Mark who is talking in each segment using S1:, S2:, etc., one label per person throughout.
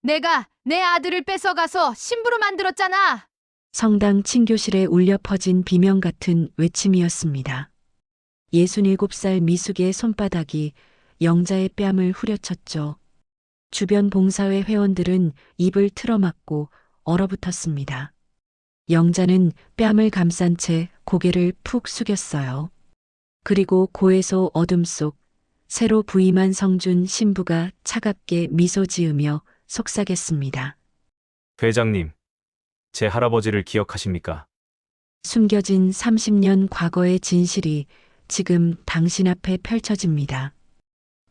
S1: 내가 내 아들을 뺏어가서 신부로 만들었잖아.
S2: 성당 친교실에 울려 퍼진 비명 같은 외침이었습니다. 67살 미숙의 손바닥이 영자의 뺨을 후려쳤죠. 주변 봉사회 회원들은 입을 틀어막고 얼어붙었습니다. 영자는 뺨을 감싼 채 고개를 푹 숙였어요. 그리고 고해소 어둠 속 새로 부임한 성준 신부가 차갑게 미소 지으며 속삭였습니다.
S3: 회장님, 제 할아버지를 기억하십니까?
S2: 숨겨진 30년 과거의 진실이 지금 당신 앞에 펼쳐집니다.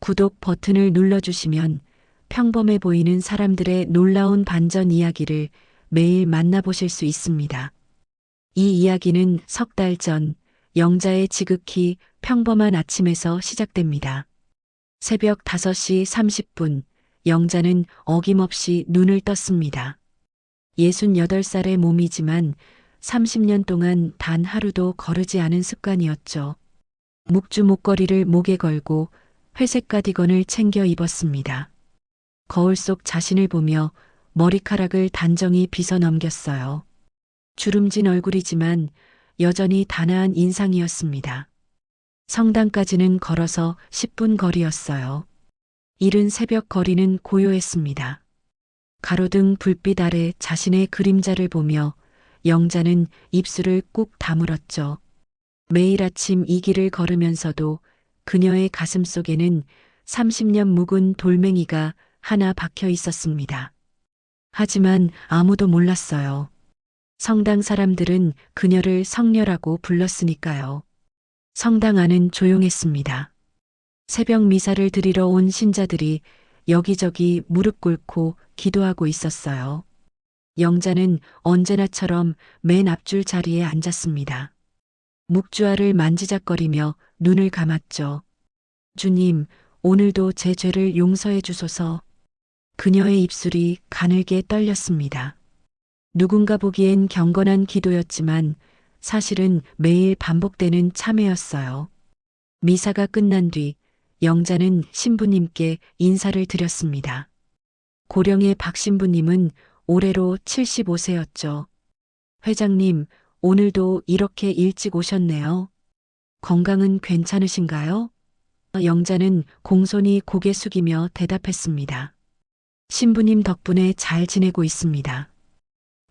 S2: 구독 버튼을 눌러주시면 평범해 보이는 사람들의 놀라운 반전 이야기를 매일 만나보실 수 있습니다. 이 이야기는 석 달 전 영자의 지극히 평범한 아침에서 시작됩니다. 새벽 5시 30분 영자는 어김없이 눈을 떴습니다. 68살의 몸이지만 30년 동안 단 하루도 거르지 않은 습관이었죠. 묵주 목걸이를 목에 걸고 회색 가디건을 챙겨 입었습니다. 거울 속 자신을 보며 머리카락을 단정히 빗어 넘겼어요. 주름진 얼굴이지만 여전히 단아한 인상이었습니다. 성당까지는 걸어서 10분 거리였어요. 이른 새벽 거리는 고요했습니다. 가로등 불빛 아래 자신의 그림자를 보며 영자는 입술을 꾹 다물었죠. 매일 아침 이 길을 걸으면서도 그녀의 가슴 속에는 30년 묵은 돌멩이가 하나 박혀 있었습니다. 하지만 아무도 몰랐어요. 성당 사람들은 그녀를 성녀라고 불렀으니까요. 성당 안은 조용했습니다. 새벽 미사를 드리러 온 신자들이 여기저기 무릎 꿇고 기도하고 있었어요. 영자는 언제나처럼 맨 앞줄 자리에 앉았습니다. 묵주알을 만지작거리며 눈을 감았죠. 주님, 오늘도 제 죄를 용서해 주소서. 그녀의 입술이 가늘게 떨렸습니다. 누군가 보기엔 경건한 기도였지만 사실은 매일 반복되는 참회였어요. 미사가 끝난 뒤 영자는 신부님께 인사를 드렸습니다. 고령의 박 신부님은 올해로 75세였죠. 회장님, 오늘도 이렇게 일찍 오셨네요. 건강은 괜찮으신가요? 영자는 공손히 고개 숙이며 대답했습니다. 신부님 덕분에 잘 지내고 있습니다.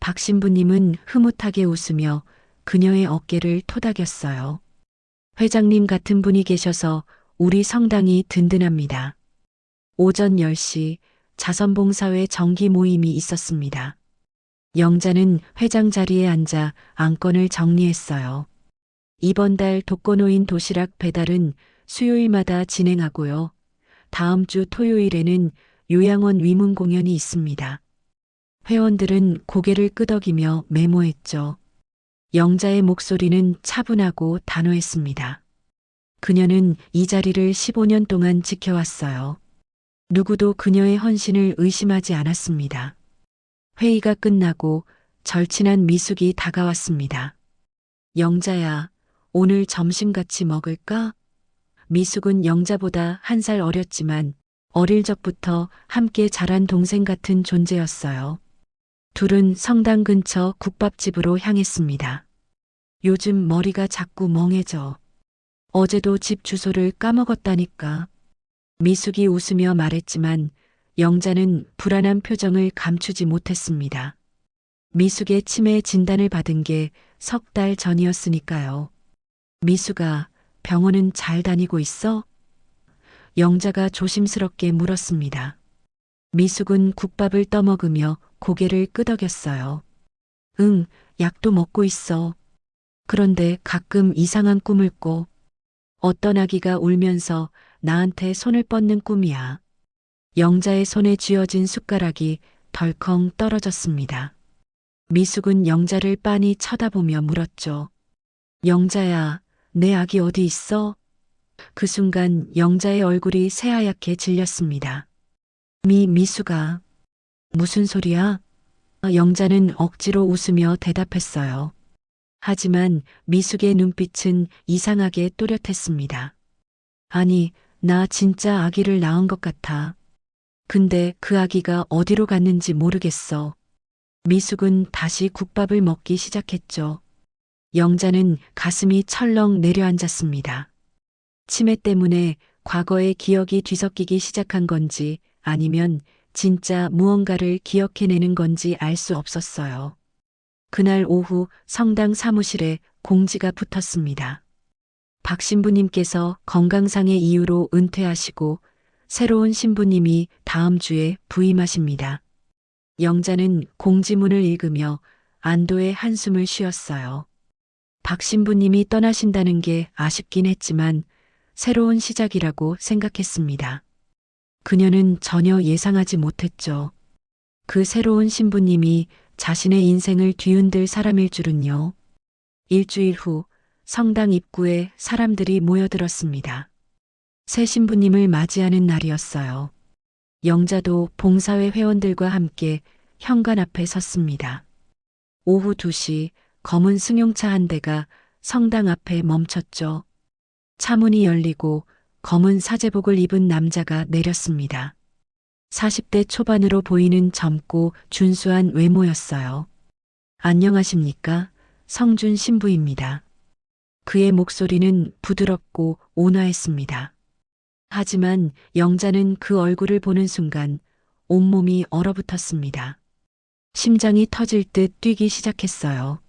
S2: 박 신부님은 흐뭇하게 웃으며 그녀의 어깨를 토닥였어요. 회장님 같은 분이 계셔서 우리 성당이 든든합니다. 오전 10시 자선봉사회 정기 모임이 있었습니다. 영자는 회장 자리에 앉아 안건을 정리했어요. 이번 달 독거노인 도시락 배달은 수요일마다 진행하고요. 다음 주 토요일에는 요양원 위문 공연이 있습니다. 회원들은 고개를 끄덕이며 메모했죠. 영자의 목소리는 차분하고 단호했습니다. 그녀는 이 자리를 15년 동안 지켜왔어요. 누구도 그녀의 헌신을 의심하지 않았습니다. 회의가 끝나고 절친한 미숙이 다가왔습니다. 영자야, 오늘 점심 같이 먹을까? 미숙은 영자보다 1살 어렸지만 어릴 적부터 함께 자란 동생 같은 존재였어요. 둘은 성당 근처 국밥집으로 향했습니다. 요즘 머리가 자꾸 멍해져. 어제도 집 주소를 까먹었다니까. 미숙이 웃으며 말했지만 영자는 불안한 표정을 감추지 못했습니다. 미숙의 치매 진단을 받은 게 석 달 전이었으니까요. 미숙아, 병원은 잘 다니고 있어? 영자가 조심스럽게 물었습니다. 미숙은 국밥을 떠먹으며 고개를 끄덕였어요. 응, 약도 먹고 있어. 그런데 가끔 이상한 꿈을 꿔. 어떤 아기가 울면서 나한테 손을 뻗는 꿈이야. 영자의 손에 쥐어진 숟가락이 덜컹 떨어졌습니다. 미숙은 영자를 빤히 쳐다보며 물었죠. 영자야, 내 아기 어디 있어? 그 순간 영자의 얼굴이 새하얗게 질렸습니다. 미숙아. 무슨 소리야? 영자는 억지로 웃으며 대답했어요. 하지만 미숙의 눈빛은 이상하게 또렷했습니다. 아니, 나 진짜 아기를 낳은 것 같아. 근데 그 아기가 어디로 갔는지 모르겠어. 미숙은 다시 국밥을 먹기 시작했죠. 영자는 가슴이 철렁 내려앉았습니다. 치매 때문에 과거의 기억이 뒤섞이기 시작한 건지 아니면 진짜 무언가를 기억해내는 건지 알 수 없었어요. 그날 오후 성당 사무실에 공지가 붙었습니다. 박 신부님께서 건강상의 이유로 은퇴하시고 새로운 신부님이 다음 주에 부임하십니다. 영자는 공지문을 읽으며 안도의 한숨을 쉬었어요. 박 신부님이 떠나신다는 게 아쉽긴 했지만 새로운 시작이라고 생각했습니다. 그녀는 전혀 예상하지 못했죠. 그 새로운 신부님이 자신의 인생을 뒤흔들 사람일 줄은요. 일주일 후 성당 입구에 사람들이 모여들었습니다. 새 신부님을 맞이하는 날이었어요. 영자도 봉사회 회원들과 함께 현관 앞에 섰습니다. 오후 2시 검은 승용차 한 대가 성당 앞에 멈췄죠. 차문이 열리고 검은 사제복을 입은 남자가 내렸습니다. 40대 초반으로 보이는 젊고 준수한 외모였어요. 안녕하십니까? 성준 신부입니다. 그의 목소리는 부드럽고 온화했습니다. 하지만 영자는 그 얼굴을 보는 순간 온몸이 얼어붙었습니다. 심장이 터질 듯 뛰기 시작했어요.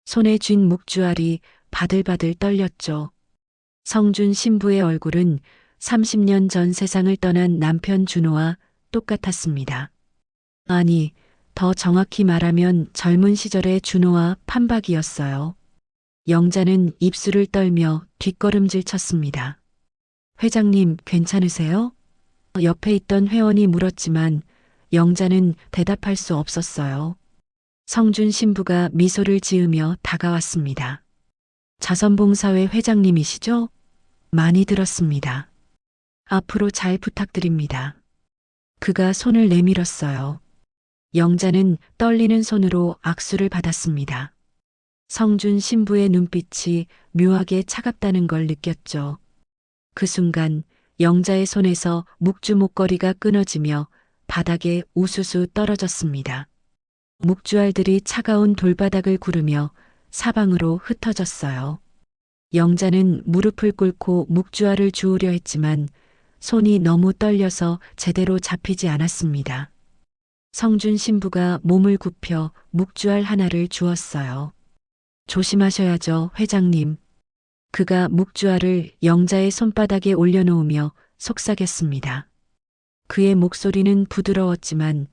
S2: 손에 쥔 묵주알이 바들바들 떨렸죠. 성준 신부의 얼굴은 30년 전 세상을 떠난 남편 준호와 똑같았습니다. 아니, 더 정확히 말하면 젊은 시절의 준호와 판박이었어요. 영자는 입술을 떨며 뒷걸음질 쳤습니다. 회장님, 괜찮으세요? 옆에 있던 회원이 물었지만 영자는 대답할 수 없었어요. 성준 신부가 미소를 지으며 다가왔습니다. 자선봉사회 회장님이시죠? 많이 들었습니다. 앞으로 잘 부탁드립니다. 그가 손을 내밀었어요. 영자는 떨리는 손으로 악수를 받았습니다. 성준 신부의 눈빛이 묘하게 차갑다는 걸 느꼈죠. 그 순간 영자의 손에서 묵주 목걸이가 끊어지며 바닥에 우수수 떨어졌습니다. 묵주알들이 차가운 돌바닥을 구르며 사방으로 흩어졌어요. 영자는 무릎을 꿇고 묵주알을 주우려 했지만 손이 너무 떨려서 제대로 잡히지 않았습니다. 성준 신부가 몸을 굽혀 묵주알 하나를 주었어요. 조심하셔야죠, 회장님. 그가 묵주알을 영자의 손바닥에 올려놓으며 속삭였습니다. 그의 목소리는 부드러웠지만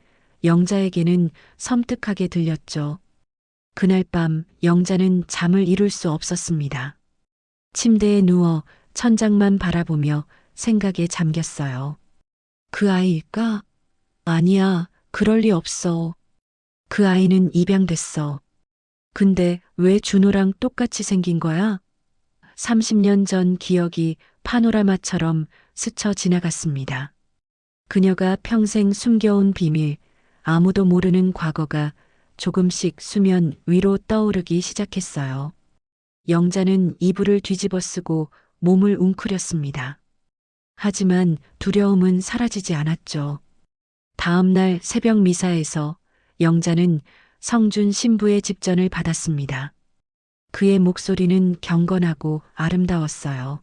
S2: 영자에게는 섬뜩하게 들렸죠. 그날 밤 영자는 잠을 이룰 수 없었습니다. 침대에 누워 천장만 바라보며 생각에 잠겼어요. 그 아이일까? 아니야, 그럴 리 없어. 그 아이는 입양됐어. 근데 왜 준호랑 똑같이 생긴 거야? 30년 전 기억이 파노라마처럼 스쳐 지나갔습니다. 그녀가 평생 숨겨온 비밀, 아무도 모르는 과거가 조금씩 수면 위로 떠오르기 시작했어요. 영자는 이불을 뒤집어 쓰고 몸을 웅크렸습니다. 하지만 두려움은 사라지지 않았죠. 다음 날 새벽 미사에서 영자는 성준 신부의 집전을 받았습니다. 그의 목소리는 경건하고 아름다웠어요.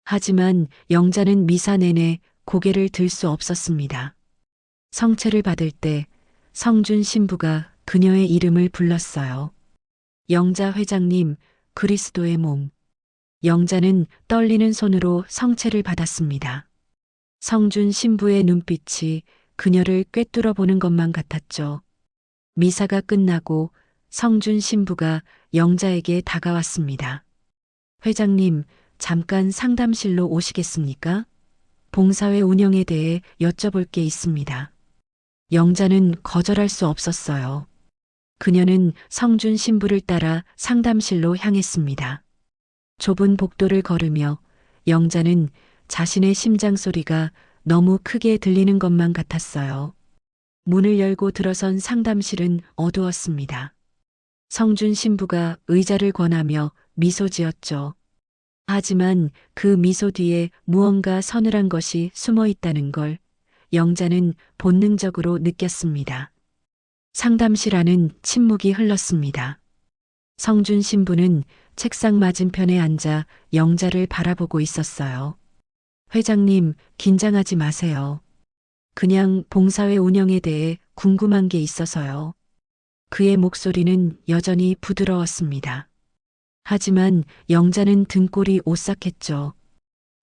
S2: 하지만 영자는 미사 내내 고개를 들 수 없었습니다. 성체를 받을 때 성준 신부가 그녀의 이름을 불렀어요. 영자 회장님, 그리스도의 몸. 영자는 떨리는 손으로 성체를 받았습니다. 성준 신부의 눈빛이 그녀를 꿰뚫어 보는 것만 같았죠. 미사가 끝나고 성준 신부가 영자에게 다가왔습니다. 회장님, 잠깐 상담실로 오시겠습니까? 봉사회 운영에 대해 여쭤볼 게 있습니다. 영자는 거절할 수 없었어요. 그녀는 성준 신부를 따라 상담실로 향했습니다. 좁은 복도를 걸으며 영자는 자신의 심장 소리가 너무 크게 들리는 것만 같았어요. 문을 열고 들어선 상담실은 어두웠습니다. 성준 신부가 의자를 권하며 미소 지었죠. 하지만 그 미소 뒤에 무언가 서늘한 것이 숨어 있다는 걸 영자는 본능적으로 느꼈습니다. 상담실 안은 침묵이 흘렀습니다. 성준 신부는 책상 맞은편에 앉아 영자를 바라보고 있었어요. 회장님, 긴장하지 마세요. 그냥 봉사회 운영에 대해 궁금한 게 있어서요. 그의 목소리는 여전히 부드러웠습니다. 하지만 영자는 등골이 오싹했죠.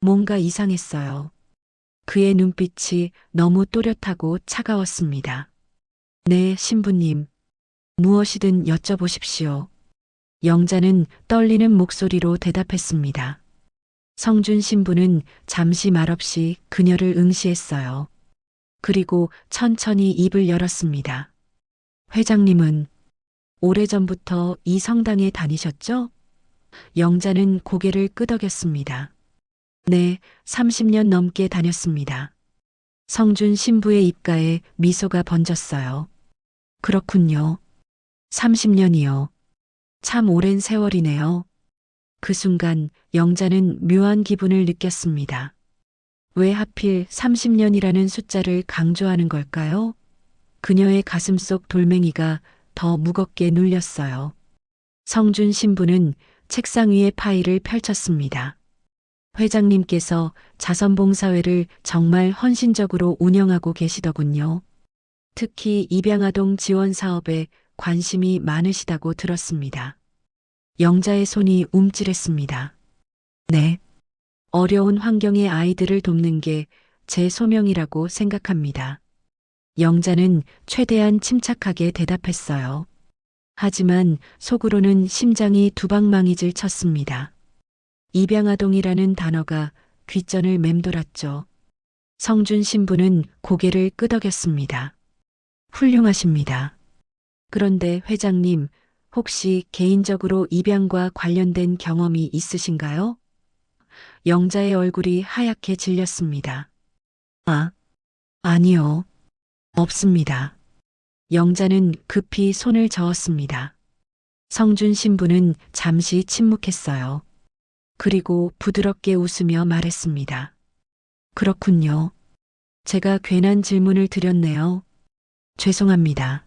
S2: 뭔가 이상했어요. 그의 눈빛이 너무 또렷하고 차가웠습니다. 네, 신부님. 무엇이든 여쭤보십시오. 영자는 떨리는 목소리로 대답했습니다. 성준 신부는 잠시 말없이 그녀를 응시했어요. 그리고 천천히 입을 열었습니다. 회장님은 오래전부터 이 성당에 다니셨죠? 영자는 고개를 끄덕였습니다. 네, 30년 넘게 다녔습니다. 성준 신부의 입가에 미소가 번졌어요. 그렇군요. 30년이요. 참 오랜 세월이네요. 그 순간 영자는 묘한 기분을 느꼈습니다. 왜 하필 30년이라는 숫자를 강조하는 걸까요? 그녀의 가슴 속 돌멩이가 더 무겁게 눌렸어요. 성준 신부는 책상 위에 파일을 펼쳤습니다. 회장님께서 자선봉사회를 정말 헌신적으로 운영하고 계시더군요. 특히 입양아동 지원 사업에 관심이 많으시다고 들었습니다. 영자의 손이 움찔했습니다. 네. 어려운 환경의 아이들을 돕는 게 제 소명이라고 생각합니다. 영자는 최대한 침착하게 대답했어요. 하지만 속으로는 심장이 두방망이질 쳤습니다. 입양아동이라는 단어가 귓전을 맴돌았죠. 성준 신부는 고개를 끄덕였습니다. 훌륭하십니다. 그런데 회장님, 혹시 개인적으로 입양과 관련된 경험이 있으신가요? 영자의 얼굴이 하얗게 질렸습니다. 아니요. 없습니다. 영자는 급히 손을 저었습니다. 성준 신부는 잠시 침묵했어요. 그리고 부드럽게 웃으며 말했습니다. 그렇군요. 제가 괜한 질문을 드렸네요. 죄송합니다.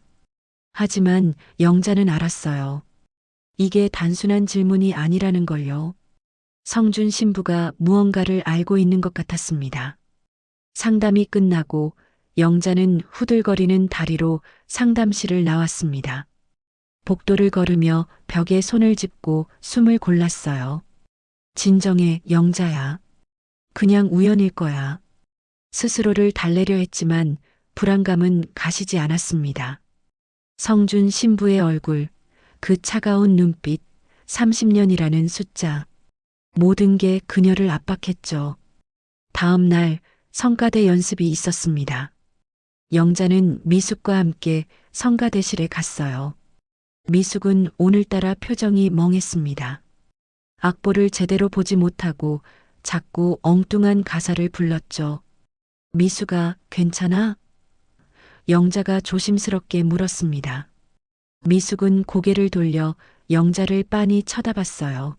S2: 하지만 영자는 알았어요. 이게 단순한 질문이 아니라는 걸요. 성준 신부가 무언가를 알고 있는 것 같았습니다. 상담이 끝나고 영자는 후들거리는 다리로 상담실을 나왔습니다. 복도를 걸으며 벽에 손을 짚고 숨을 골랐어요. 진정해, 영자야. 그냥 우연일 거야. 스스로를 달래려 했지만 불안감은 가시지 않았습니다. 성준 신부의 얼굴, 그 차가운 눈빛, 30년이라는 숫자. 모든 게 그녀를 압박했죠. 다음 날 성가대 연습이 있었습니다. 영자는 미숙과 함께 성가대실에 갔어요. 미숙은 오늘따라 표정이 멍했습니다. 악보를 제대로 보지 못하고 자꾸 엉뚱한 가사를 불렀죠. 미숙아, 괜찮아? 영자가 조심스럽게 물었습니다. 미숙은 고개를 돌려 영자를 빤히 쳐다봤어요.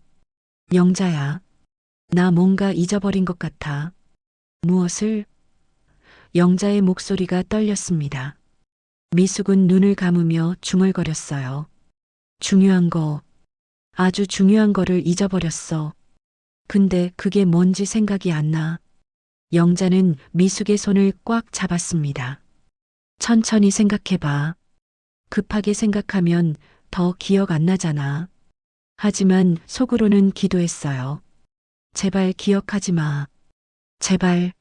S2: 영자야, 나 뭔가 잊어버린 것 같아. 무엇을? 영자의 목소리가 떨렸습니다. 미숙은 눈을 감으며 중얼거렸어요. 중요한 거, 아주 중요한 거를 잊어버렸어. 근데 그게 뭔지 생각이 안 나. 영자는 미숙의 손을 꽉 잡았습니다. 천천히 생각해봐. 급하게 생각하면 더 기억 안 나잖아. 하지만 속으로는 기도했어요. 제발 기억하지 마. 제발.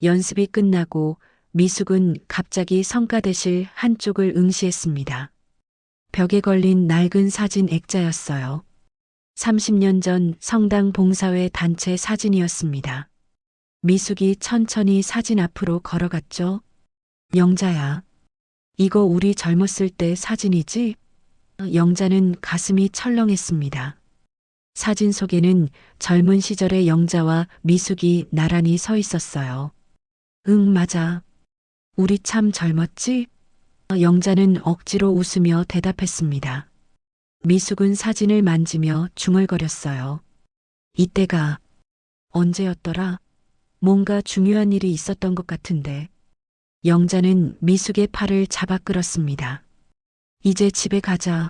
S2: 연습이 끝나고 미숙은 갑자기 성가대실 한쪽을 응시했습니다. 벽에 걸린 낡은 사진 액자였어요. 30년 전 성당 봉사회 단체 사진이었습니다. 미숙이 천천히 사진 앞으로 걸어갔죠. 영자야, 이거 우리 젊었을 때 사진이지? 영자는 가슴이 철렁했습니다. 사진 속에는 젊은 시절의 영자와 미숙이 나란히 서 있었어요. 응, 맞아. 우리 참 젊었지? 영자는 억지로 웃으며 대답했습니다. 미숙은 사진을 만지며 중얼거렸어요. 이때가 언제였더라? 뭔가 중요한 일이 있었던 것 같은데. 영자는 미숙의 팔을 잡아 끌었습니다. 이제 집에 가자.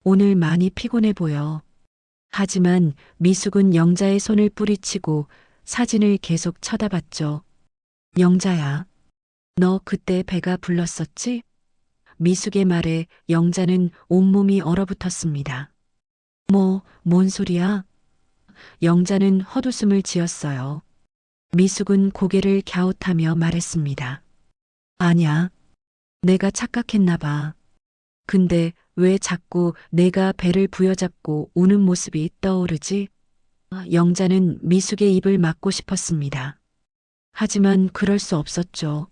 S2: 오늘 많이 피곤해 보여. 하지만 미숙은 영자의 손을 뿌리치고 사진을 계속 쳐다봤죠. 영자야, 너 그때 배가 불렀었지? 미숙의 말에 영자는 온몸이 얼어붙었습니다. 뭔 소리야? 영자는 헛웃음을 지었어요. 미숙은 고개를 갸웃하며 말했습니다. 아냐, 내가 착각했나 봐. 근데 왜 자꾸 내가 배를 부여잡고 우는 모습이 떠오르지? 영자는 미숙의 입을 막고 싶었습니다. 하지만 그럴 수 없었죠.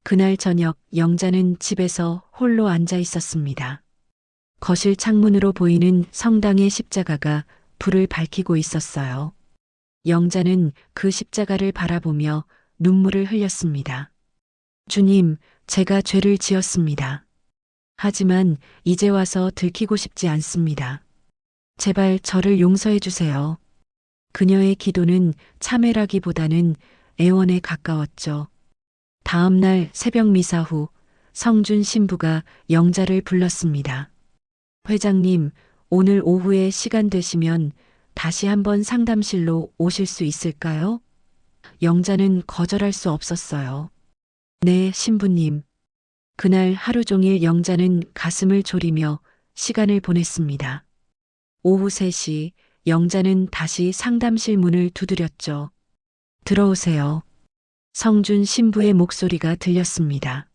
S2: 그날 저녁 영자는 집에서 홀로 앉아 있었습니다. 거실 창문으로 보이는 성당의 십자가가 불을 밝히고 있었어요. 영자는 그 십자가를 바라보며 눈물을 흘렸습니다. 주님, 제가 죄를 지었습니다. 하지만 이제 와서 들키고 싶지 않습니다. 제발 저를 용서해 주세요. 그녀의 기도는 참회라기보다는 애원에 가까웠죠. 다음 날 새벽 미사 후 성준 신부가 영자를 불렀습니다. 회장님, 오늘 오후에 시간 되시면 다시 한번 상담실로 오실 수 있을까요? 영자는 거절할 수 없었어요. 네, 신부님. 그날 하루 종일 영자는 가슴을 졸이며 시간을 보냈습니다. 오후 3시 영자는 다시 상담실 문을 두드렸죠. 들어오세요. 성준 신부의 목소리가 들렸습니다.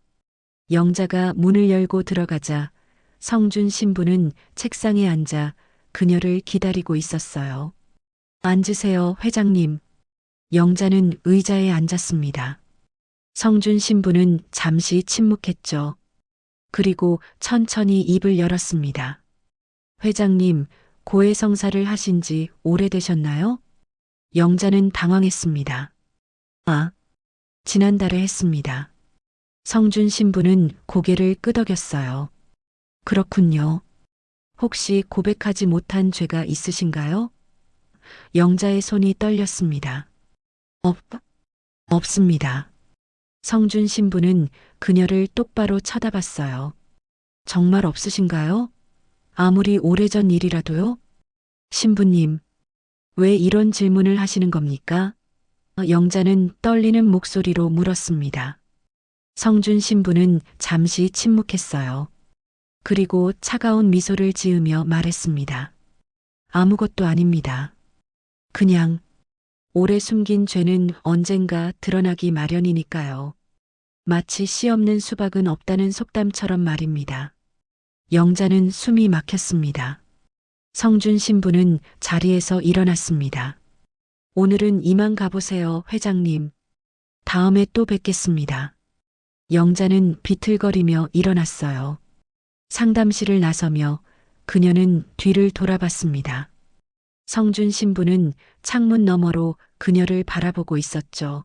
S2: 영자가 문을 열고 들어가자 성준 신부는 책상에 앉아 그녀를 기다리고 있었어요. 앉으세요, 회장님. 영자는 의자에 앉았습니다. 성준 신부는 잠시 침묵했죠. 그리고 천천히 입을 열었습니다. 회장님, 고해성사를 하신 지 오래되셨나요? 영자는 당황했습니다. 지난달에 했습니다. 성준 신부는 고개를 끄덕였어요. 그렇군요. 혹시 고백하지 못한 죄가 있으신가요? 영자의 손이 떨렸습니다. 없습니다. 성준 신부는 그녀를 똑바로 쳐다봤어요. 정말 없으신가요? 아무리 오래전 일이라도요? 신부님, 왜 이런 질문을 하시는 겁니까? 영자는 떨리는 목소리로 물었습니다. 성준 신부는 잠시 침묵했어요. 그리고 차가운 미소를 지으며 말했습니다. 아무것도 아닙니다. 그냥 오래 숨긴 죄는 언젠가 드러나기 마련이니까요. 마치 씨 없는 수박은 없다는 속담처럼 말입니다. 영자는 숨이 막혔습니다. 성준 신부는 자리에서 일어났습니다. 오늘은 이만 가보세요, 회장님. 다음에 또 뵙겠습니다. 영자는 비틀거리며 일어났어요. 상담실을 나서며 그녀는 뒤를 돌아봤습니다. 성준 신부는 창문 너머로 그녀를 바라보고 있었죠.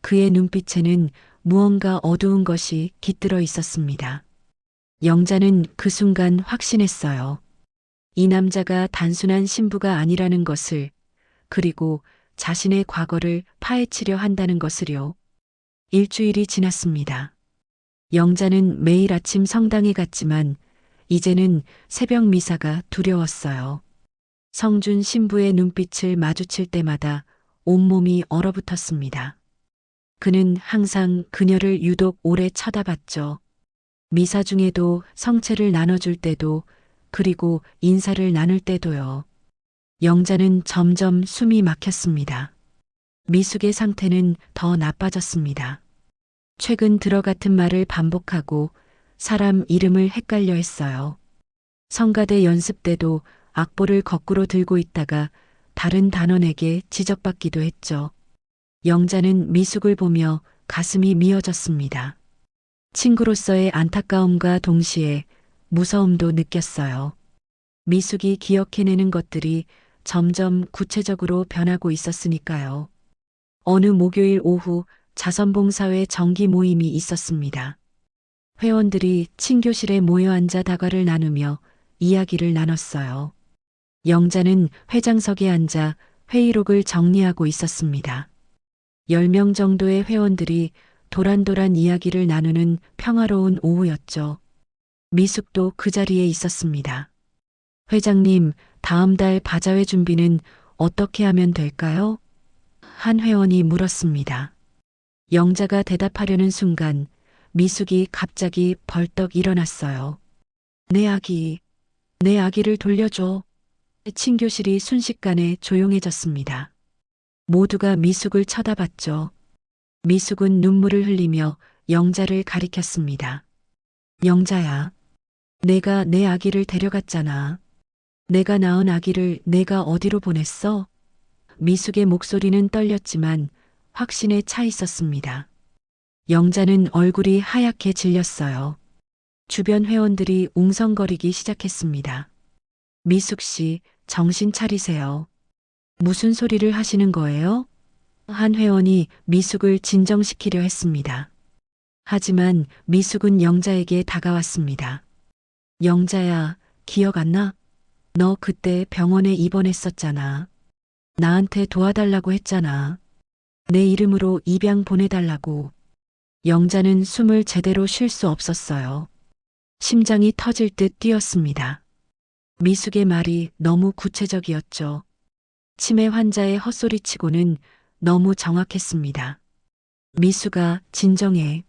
S2: 그의 눈빛에는 무언가 어두운 것이 깃들어 있었습니다. 영자는 그 순간 확신했어요. 이 남자가 단순한 신부가 아니라는 것을, 그리고 자신의 과거를 파헤치려 한다는 것을요. 일주일이 지났습니다. 영자는 매일 아침 성당에 갔지만 이제는 새벽 미사가 두려웠어요. 성준 신부의 눈빛을 마주칠 때마다 온몸이 얼어붙었습니다. 그는 항상 그녀를 유독 오래 쳐다봤죠. 미사 중에도 성체를 나눠줄 때도, 그리고 인사를 나눌 때도요. 영자는 점점 숨이 막혔습니다. 미숙의 상태는 더 나빠졌습니다. 최근 들어 같은 말을 반복하고 사람 이름을 헷갈려 했어요. 성가대 연습 때도 악보를 거꾸로 들고 있다가 다른 단원에게 지적받기도 했죠. 영자는 미숙을 보며 가슴이 미어졌습니다. 친구로서의 안타까움과 동시에 무서움도 느꼈어요. 미숙이 기억해내는 것들이 점점 구체적으로 변하고 있었으니까요. 어느 목요일 오후 자선봉사회 정기 모임이 있었습니다. 회원들이 친교실에 모여 앉아 다과를 나누며 이야기를 나눴어요. 영자는 회장석에 앉아 회의록을 정리하고 있었습니다. 10명 정도의 회원들이 도란도란 이야기를 나누는 평화로운 오후였죠. 미숙도 그 자리에 있었습니다. 회장님, 다음 달 바자회 준비는 어떻게 하면 될까요? 한 회원이 물었습니다. 영자가 대답하려는 순간 미숙이 갑자기 벌떡 일어났어요. 내 아기를 돌려줘. 친교실이 순식간에 조용해졌습니다. 모두가 미숙을 쳐다봤죠. 미숙은 눈물을 흘리며 영자를 가리켰습니다. 영자야, 내가 내 아기를 데려갔잖아. 내가 낳은 아기를 내가 어디로 보냈어? 미숙의 목소리는 떨렸지만 확신에 차 있었습니다. 영자는 얼굴이 하얗게 질렸어요. 주변 회원들이 웅성거리기 시작했습니다. 미숙 씨, 정신 차리세요. 무슨 소리를 하시는 거예요? 한 회원이 미숙을 진정시키려 했습니다. 하지만 미숙은 영자에게 다가왔습니다. 영자야, 기억 안 나? 너 그때 병원에 입원했었잖아. 나한테 도와달라고 했잖아. 내 이름으로 입양 보내달라고. 영자는 숨을 제대로 쉴 수 없었어요. 심장이 터질 듯 뛰었습니다. 미숙의 말이 너무 구체적이었죠. 치매 환자의 헛소리치고는 너무 정확했습니다. 미숙아, 진정해.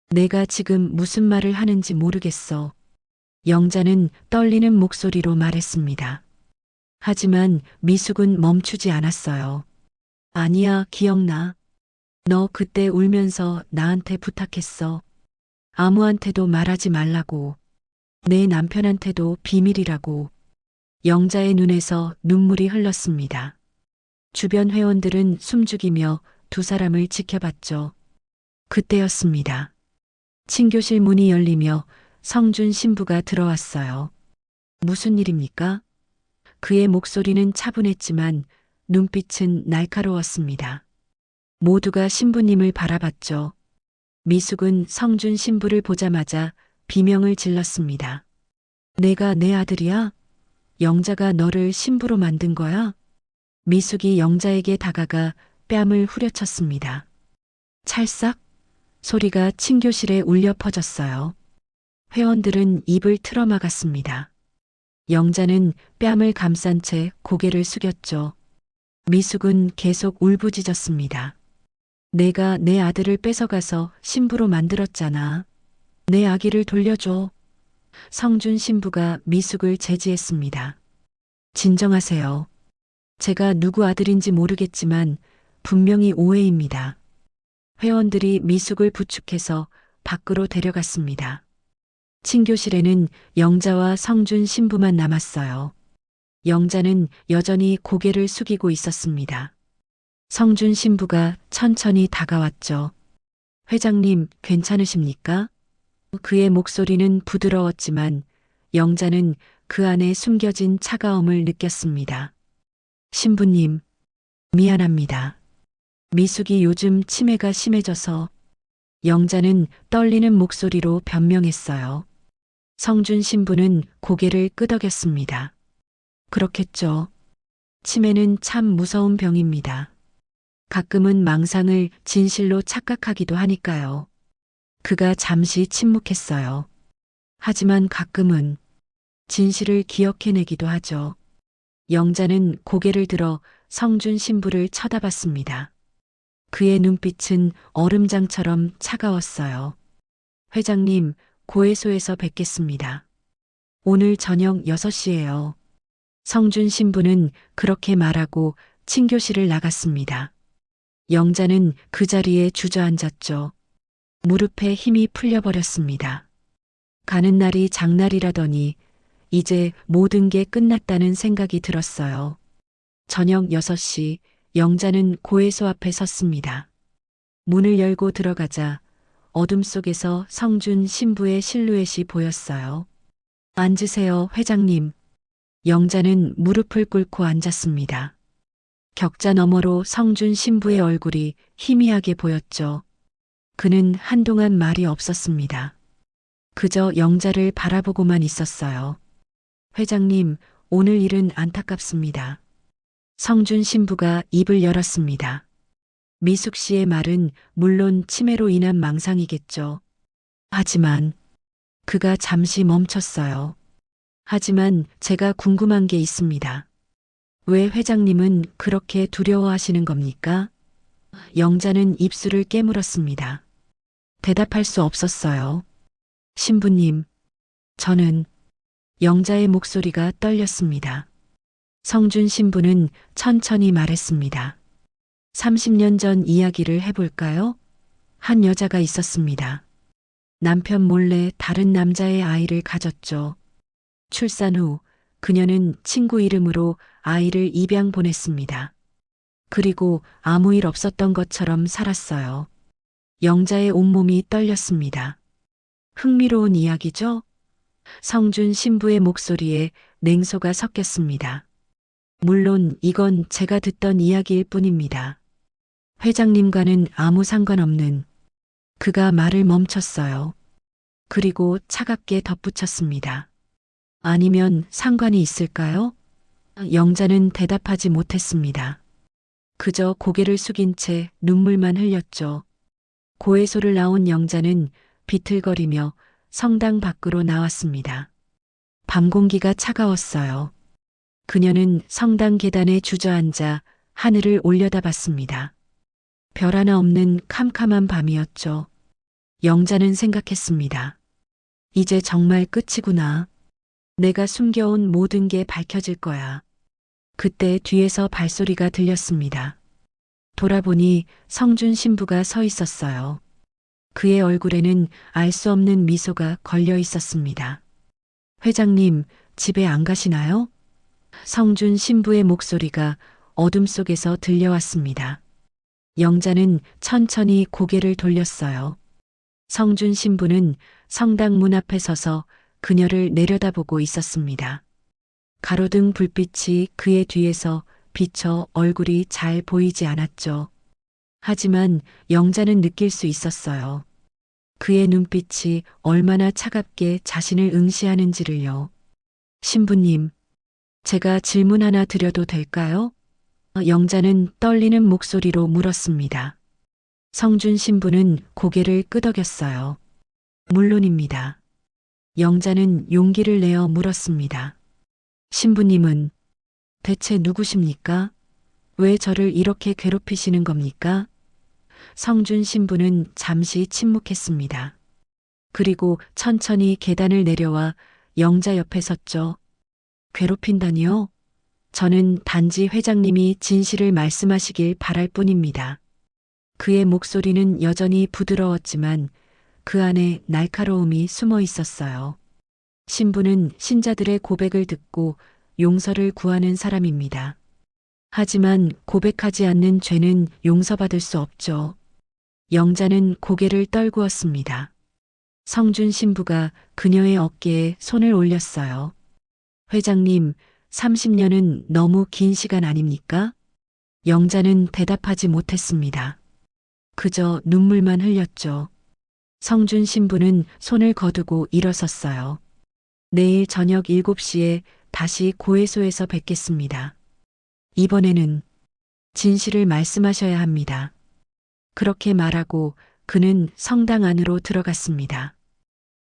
S2: 내가 지금 무슨 말을 하는지 모르겠어. 영자는 떨리는 목소리로 말했습니다. 하지만 미숙은 멈추지 않았어요. 아니야, 기억나. 너 그때 울면서 나한테 부탁했어. 아무한테도 말하지 말라고. 내 남편한테도 비밀이라고. 영자의 눈에서 눈물이 흘렀습니다. 주변 회원들은 숨죽이며 두 사람을 지켜봤죠. 그때였습니다. 친교실 문이 열리며 성준 신부가 들어왔어요. 무슨 일입니까? 그의 목소리는 차분했지만 눈빛은 날카로웠습니다. 모두가 신부님을 바라봤죠. 미숙은 성준 신부를 보자마자 비명을 질렀습니다. 내가 내 아들이야? 영자가 너를 신부로 만든 거야? 미숙이 영자에게 다가가 뺨을 후려쳤습니다. 찰싹 소리가 친교실에 울려 퍼졌어요. 회원들은 입을 틀어막았습니다. 영자는 뺨을 감싼 채 고개를 숙였죠. 미숙은 계속 울부짖었습니다. 내가 내 아들을 뺏어가서 신부로 만들었잖아. 내 아기를 돌려줘. 성준 신부가 미숙을 제지했습니다. 진정하세요. 제가 누구 아들인지 모르겠지만 분명히 오해입니다. 회원들이 미숙을 부축해서 밖으로 데려갔습니다. 친교실에는 영자와 성준 신부만 남았어요. 영자는 여전히 고개를 숙이고 있었습니다. 성준 신부가 천천히 다가왔죠. 회장님, 괜찮으십니까? 그의 목소리는 부드러웠지만 영자는 그 안에 숨겨진 차가움을 느꼈습니다. 신부님, 미안합니다. 미숙이 요즘 치매가 심해져서. 영자는 떨리는 목소리로 변명했어요. 성준 신부는 고개를 끄덕였습니다. 그렇겠죠. 치매는 참 무서운 병입니다. 가끔은 망상을 진실로 착각하기도 하니까요. 그가 잠시 침묵했어요. 하지만 가끔은 진실을 기억해내기도 하죠. 영자는 고개를 들어 성준 신부를 쳐다봤습니다. 그의 눈빛은 얼음장처럼 차가웠어요. 회장님, 고해소에서 뵙겠습니다. 오늘 저녁 6시예요. 성준 신부는 그렇게 말하고 친교실을 나갔습니다. 영자는 그 자리에 주저앉았죠. 무릎에 힘이 풀려버렸습니다. 가는 날이 장날이라더니 이제 모든 게 끝났다는 생각이 들었어요. 저녁 6시 영자는 고해소 앞에 섰습니다. 문을 열고 들어가자 어둠 속에서 성준 신부의 실루엣이 보였어요. 앉으세요, 회장님. 영자는 무릎을 꿇고 앉았습니다. 격자 너머로 성준 신부의 얼굴이 희미하게 보였죠. 그는 한동안 말이 없었습니다. 그저 영자를 바라보고만 있었어요. 회장님, 오늘 일은 안타깝습니다. 성준 신부가 입을 열었습니다. 미숙 씨의 말은 물론 치매로 인한 망상이겠죠. 하지만 그가 잠시 멈췄어요. 하지만 제가 궁금한 게 있습니다. 왜 회장님은 그렇게 두려워하시는 겁니까? 영자는 입술을 깨물었습니다. 대답할 수 없었어요. 신부님, 저는 영자의 목소리가 떨렸습니다. 성준 신부는 천천히 말했습니다. 30년 전 이야기를 해볼까요? 한 여자가 있었습니다. 남편 몰래 다른 남자의 아이를 가졌죠. 출산 후 그녀는 친구 이름으로 아이를 입양 보냈습니다. 그리고 아무 일 없었던 것처럼 살았어요. 영자의 온몸이 떨렸습니다. 흥미로운 이야기죠? 성준 신부의 목소리에 냉소가 섞였습니다. 물론 이건 제가 듣던 이야기일 뿐입니다. 회장님과는 아무 상관없는. 그가 말을 멈췄어요. 그리고 차갑게 덧붙였습니다. 아니면 상관이 있을까요? 영자는 대답하지 못했습니다. 그저 고개를 숙인 채 눈물만 흘렸죠. 고해소를 나온 영자는 비틀거리며 성당 밖으로 나왔습니다. 밤 공기가 차가웠어요. 그녀는 성당 계단에 주저앉아 하늘을 올려다봤습니다. 별 하나 없는 캄캄한 밤이었죠. 영자는 생각했습니다. 이제 정말 끝이구나. 내가 숨겨온 모든 게 밝혀질 거야. 그때 뒤에서 발소리가 들렸습니다. 돌아보니 성준 신부가 서 있었어요. 그의 얼굴에는 알 수 없는 미소가 걸려 있었습니다. 회장님, 집에 안 가시나요? 성준 신부의 목소리가 어둠 속에서 들려왔습니다. 영자는 천천히 고개를 돌렸어요. 성준 신부는 성당 문 앞에 서서 그녀를 내려다보고 있었습니다. 가로등 불빛이 그의 뒤에서 비쳐 얼굴이 잘 보이지 않았죠. 하지만 영자는 느낄 수 있었어요. 그의 눈빛이 얼마나 차갑게 자신을 응시하는지를요. 신부님, 제가 질문 하나 드려도 될까요? 영자는 떨리는 목소리로 물었습니다. 성준 신부는 고개를 끄덕였어요. 물론입니다. 영자는 용기를 내어 물었습니다. 신부님은 대체 누구십니까? 왜 저를 이렇게 괴롭히시는 겁니까? 성준 신부는 잠시 침묵했습니다. 그리고 천천히 계단을 내려와 영자 옆에 섰죠. 괴롭힌다니요? 저는 단지 회장님이 진실을 말씀하시길 바랄 뿐입니다. 그의 목소리는 여전히 부드러웠지만 그 안에 날카로움이 숨어 있었어요. 신부는 신자들의 고백을 듣고 용서를 구하는 사람입니다. 하지만 고백하지 않는 죄는 용서받을 수 없죠. 영자는 고개를 떨구었습니다. 성준 신부가 그녀의 어깨에 손을 올렸어요. 회장님, 30년은 너무 긴 시간 아닙니까? 영자는 대답하지 못했습니다. 그저 눈물만 흘렸죠. 성준 신부는 손을 거두고 일어섰어요. 내일 저녁 7시에 다시 고해소에서 뵙겠습니다. 이번에는 진실을 말씀하셔야 합니다. 그렇게 말하고 그는 성당 안으로 들어갔습니다.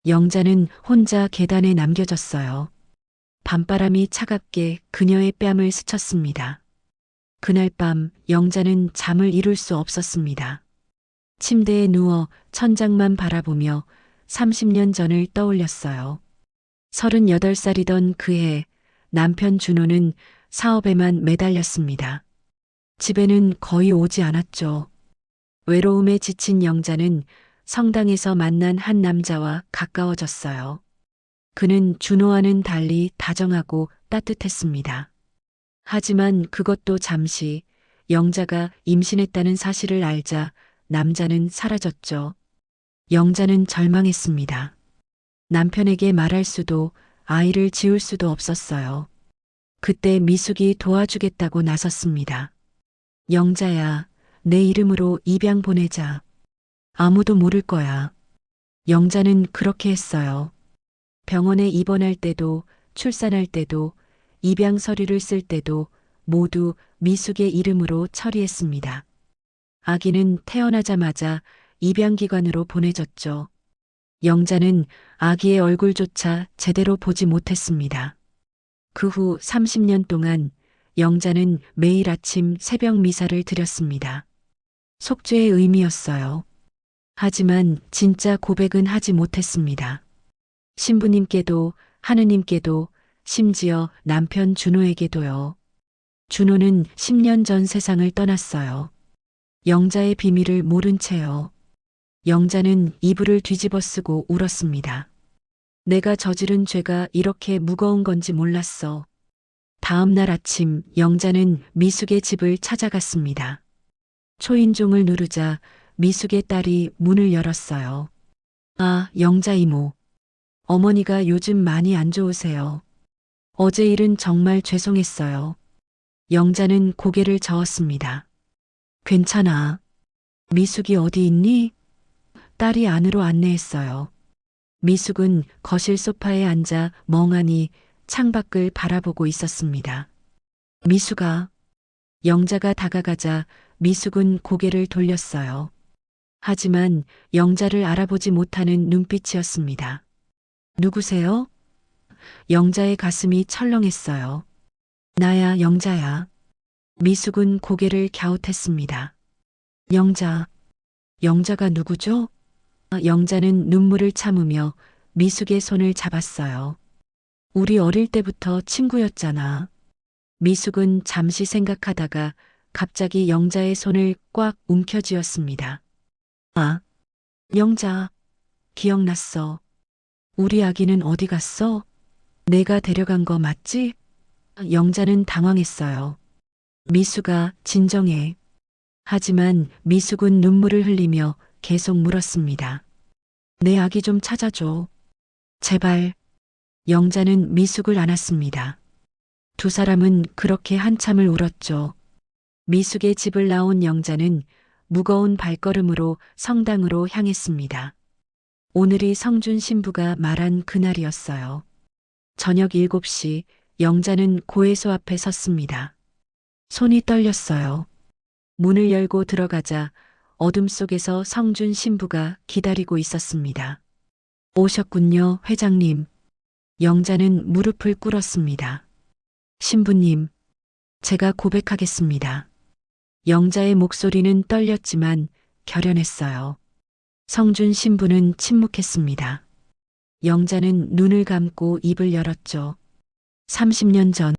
S2: 영자는 혼자 계단에 남겨졌어요. 밤바람이 차갑게 그녀의 뺨을 스쳤습니다. 그날 밤 영자는 잠을 이룰 수 없었습니다. 침대에 누워 천장만 바라보며 30년 전을 떠올렸어요. 38살이던 그해 남편 준호는 사업에만 매달렸습니다. 집에는 거의 오지 않았죠. 외로움에 지친 영자는 성당에서 만난 한 남자와 가까워졌어요. 그는 준호와는 달리 다정하고 따뜻했습니다. 하지만 그것도 잠시 영자가 임신했다는 사실을 알자 남자는 사라졌죠. 영자는 절망했습니다. 남편에게 말할 수도 아이를 지울 수도 없었어요. 그때 미숙이 도와주겠다고 나섰습니다. 영자야, 내 이름으로 입양 보내자. 아무도 모를 거야. 영자는 그렇게 했어요. 병원에 입원할 때도 출산할 때도 입양 서류를 쓸 때도 모두 미숙의 이름으로 처리했습니다. 아기는 태어나자마자 입양기관으로 보내졌죠. 영자는 아기의 얼굴조차 제대로 보지 못했습니다. 그 후 30년 동안 영자는 매일 아침 새벽 미사를 드렸습니다. 속죄의 의미였어요. 하지만 진짜 고백은 하지 못했습니다. 신부님께도 하느님께도 심지어 남편 준호에게도요. 준호는 10년 전 세상을 떠났어요. 영자의 비밀을 모른 채요. 영자는 이불을 뒤집어 쓰고 울었습니다. 내가 저지른 죄가 이렇게 무거운 건지 몰랐어. 다음 날 아침 영자는 미숙의 집을 찾아갔습니다. 초인종을 누르자 미숙의 딸이 문을 열었어요. 아, 영자 이모. 어머니가 요즘 많이 안 좋으세요. 어제 일은 정말 죄송했어요. 영자는 고개를 저었습니다. 괜찮아. 미숙이 어디 있니? 딸이 안으로 안내했어요. 미숙은 거실 소파에 앉아 멍하니 창밖을 바라보고 있었습니다. 미숙아. 영자가 다가가자 미숙은 고개를 돌렸어요. 하지만 영자를 알아보지 못하는 눈빛이었습니다. 누구세요? 영자의 가슴이 철렁했어요. 나야, 영자야. 미숙은 고개를 갸웃했습니다. 영자. 영자가 누구죠? 영자는 눈물을 참으며 미숙의 손을 잡았어요. 우리 어릴 때부터 친구였잖아. 미숙은 잠시 생각하다가 갑자기 영자의 손을 꽉 움켜쥐었습니다. 아, 영자. 기억났어. 우리 아기는 어디 갔어? 내가 데려간 거 맞지? 영자는 당황했어요. 미숙아, 진정해. 하지만 미숙은 눈물을 흘리며 계속 물었습니다. 내 아기 좀 찾아줘. 제발. 영자는 미숙을 안았습니다. 두 사람은 그렇게 한참을 울었죠. 미숙의 집을 나온 영자는 무거운 발걸음으로 성당으로 향했습니다. 오늘이 성준 신부가 말한 그날이었어요. 저녁 7시 영자는 고해소 앞에 섰습니다. 손이 떨렸어요. 문을 열고 들어가자 어둠 속에서 성준 신부가 기다리고 있었습니다. 오셨군요, 회장님. 영자는 무릎을 꿇었습니다. 신부님, 제가 고백하겠습니다. 영자의 목소리는 떨렸지만 결연했어요. 성준 신부는 침묵했습니다. 영자는 눈을 감고 입을 열었죠. 30년 전,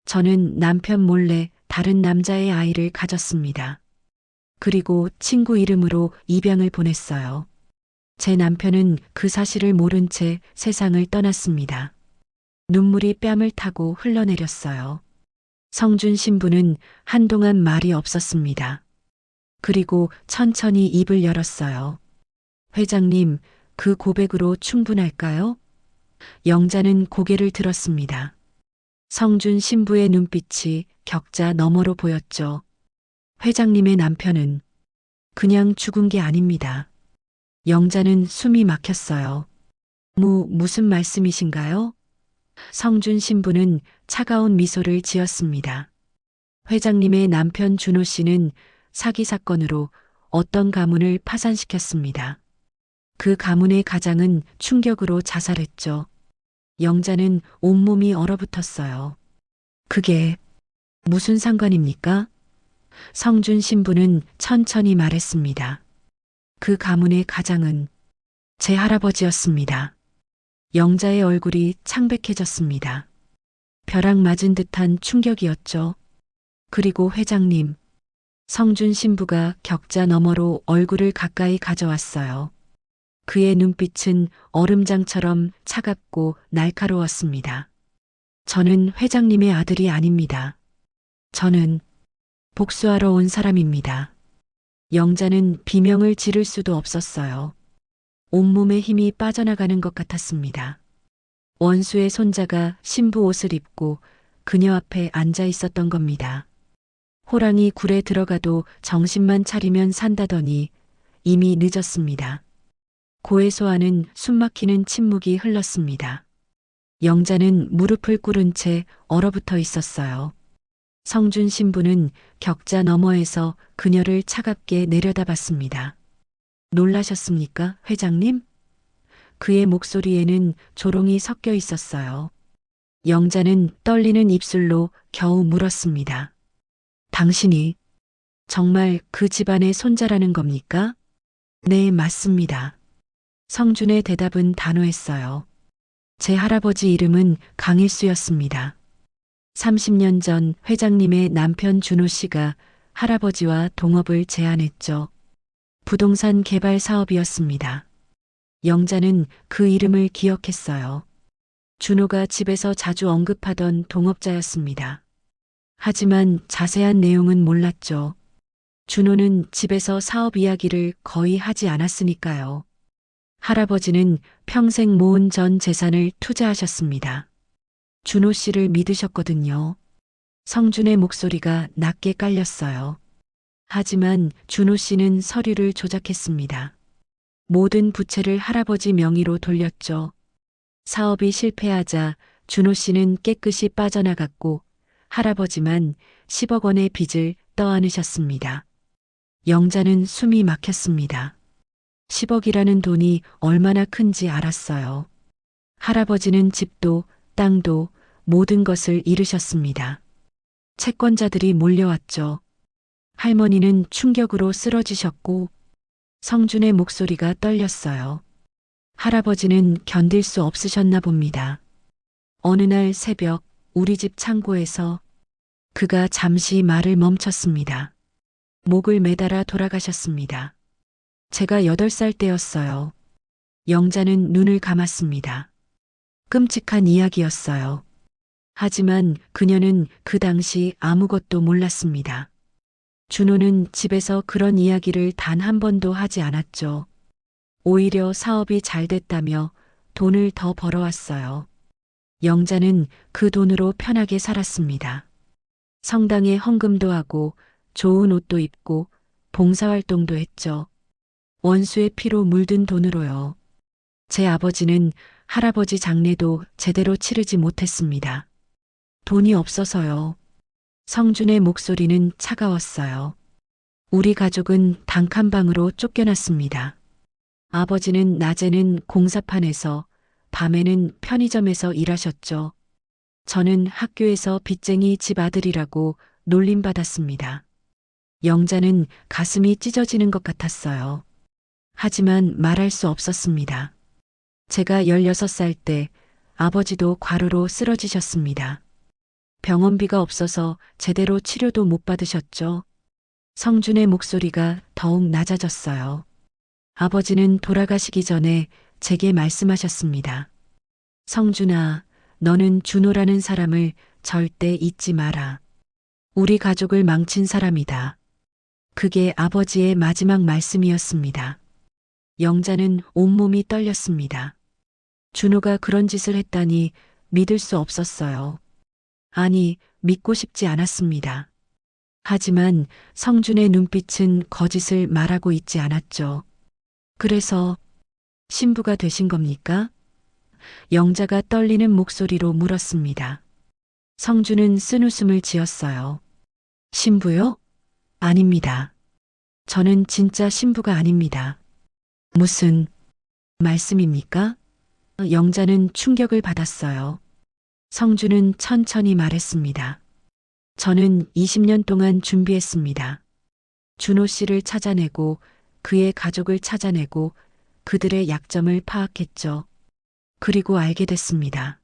S2: 저는 남편 몰래 다른 남자의 아이를 가졌습니다. 그리고 친구 이름으로 입양을 보냈어요. 제 남편은 그 사실을 모른 채 세상을 떠났습니다. 눈물이 뺨을 타고 흘러내렸어요. 성준 신부는 한동안 말이 없었습니다. 그리고 천천히 입을 열었어요. 회장님, 그 고백으로 충분할까요? 영자는 고개를 들었습니다. 성준 신부의 눈빛이 격자 너머로 보였죠. 회장님의 남편은 그냥 죽은 게 아닙니다. 영자는 숨이 막혔어요. 무슨 말씀이신가요? 성준 신부는 차가운 미소를 지었습니다. 회장님의 남편 준호 씨는 사기 사건으로 어떤 가문을 파산시켰습니다. 그 가문의 가장은 충격으로 자살했죠. 영자는 온몸이 얼어붙었어요. 그게 무슨 상관입니까? 성준 신부는 천천히 말했습니다. 그 가문의 가장은 제 할아버지였습니다. 영자의 얼굴이 창백해졌습니다. 벼락 맞은 듯한 충격이었죠. 그리고 회장님, 성준 신부가 격자 너머로 얼굴을 가까이 가져왔어요. 그의 눈빛은 얼음장처럼 차갑고 날카로웠습니다. 저는 회장님의 아들이 아닙니다. 저는 복수하러 온 사람입니다. 영자는 비명을 지를 수도 없었어요. 온몸에 힘이 빠져나가는 것 같았습니다. 원수의 손자가 신부 옷을 입고 그녀 앞에 앉아 있었던 겁니다. 호랑이 굴에 들어가도 정신만 차리면 산다더니 이미 늦었습니다. 고해소 안은 숨막히는 침묵이 흘렀습니다. 영자는 무릎을 꿇은 채 얼어붙어 있었어요. 성준 신부는 격자 너머에서 그녀를 차갑게 내려다봤습니다. 놀라셨습니까, 회장님? 그의 목소리에는 조롱이 섞여 있었어요. 영자는 떨리는 입술로 겨우 물었습니다. 당신이 정말 그 집안의 손자라는 겁니까? 네, 맞습니다. 성준의 대답은 단호했어요. 제 할아버지 이름은 강일수였습니다. 30년 전 회장님의 남편 준호 씨가 할아버지와 동업을 제안했죠. 부동산 개발 사업이었습니다. 영자는 그 이름을 기억했어요. 준호가 집에서 자주 언급하던 동업자였습니다. 하지만 자세한 내용은 몰랐죠. 준호는 집에서 사업 이야기를 거의 하지 않았으니까요. 할아버지는 평생 모은 전 재산을 투자하셨습니다. 준호 씨를 믿으셨거든요. 성준의 목소리가 낮게 깔렸어요. 하지만 준호 씨는 서류를 조작했습니다. 모든 부채를 할아버지 명의로 돌렸죠. 사업이 실패하자 준호 씨는 깨끗이 빠져나갔고 할아버지만 10억 원의 빚을 떠안으셨습니다. 영자는 숨이 막혔습니다. 10억이라는 돈이 얼마나 큰지 알았어요. 할아버지는 집도 땅도 모든 것을 잃으셨습니다. 채권자들이 몰려왔죠. 할머니는 충격으로 쓰러지셨고 성준의 목소리가 떨렸어요. 할아버지는 견딜 수 없으셨나 봅니다. 어느 날 새벽 우리 집 창고에서 그가 잠시 말을 멈췄습니다. 목을 매달아 돌아가셨습니다. 제가 8살 때였어요. 영자는 눈을 감았습니다. 끔찍한 이야기였어요. 하지만 그녀는 그 당시 아무것도 몰랐습니다. 준호는 집에서 그런 이야기를 단 한 번도 하지 않았죠. 오히려 사업이 잘 됐다며 돈을 더 벌어왔어요. 영자는 그 돈으로 편하게 살았습니다. 성당에 헌금도 하고 좋은 옷도 입고 봉사활동도 했죠. 원수의 피로 물든 돈으로요. 제 아버지는 할아버지 장례도 제대로 치르지 못했습니다. 돈이 없어서요. 성준의 목소리는 차가웠어요. 우리 가족은 단칸방으로 쫓겨났습니다. 아버지는 낮에는 공사판에서 밤에는 편의점에서 일하셨죠. 저는 학교에서 빚쟁이 집 아들이라고 놀림받았습니다. 영자는 가슴이 찢어지는 것 같았어요. 하지만 말할 수 없었습니다. 제가 16살 때 아버지도 과로로 쓰러지셨습니다. 병원비가 없어서 제대로 치료도 못 받으셨죠. 성준의 목소리가 더욱 낮아졌어요. 아버지는 돌아가시기 전에 제게 말씀하셨습니다. 성준아, 너는 준호라는 사람을 절대 잊지 마라. 우리 가족을 망친 사람이다. 그게 아버지의 마지막 말씀이었습니다. 영자는 온몸이 떨렸습니다. 준호가 그런 짓을 했다니 믿을 수 없었어요. 아니, 믿고 싶지 않았습니다. 하지만 성준의 눈빛은 거짓을 말하고 있지 않았죠. 그래서 신부가 되신 겁니까? 영자가 떨리는 목소리로 물었습니다. 성준은 쓴웃음을 지었어요. 신부요? 아닙니다. 저는 진짜 신부가 아닙니다. 무슨 말씀입니까? 영자는 충격을 받았어요. 성준은 천천히 말했습니다. 저는 20년 동안 준비했습니다. 준호 씨를 찾아내고 그의 가족을 찾아내고 그들의 약점을 파악했죠. 그리고 알게 됐습니다.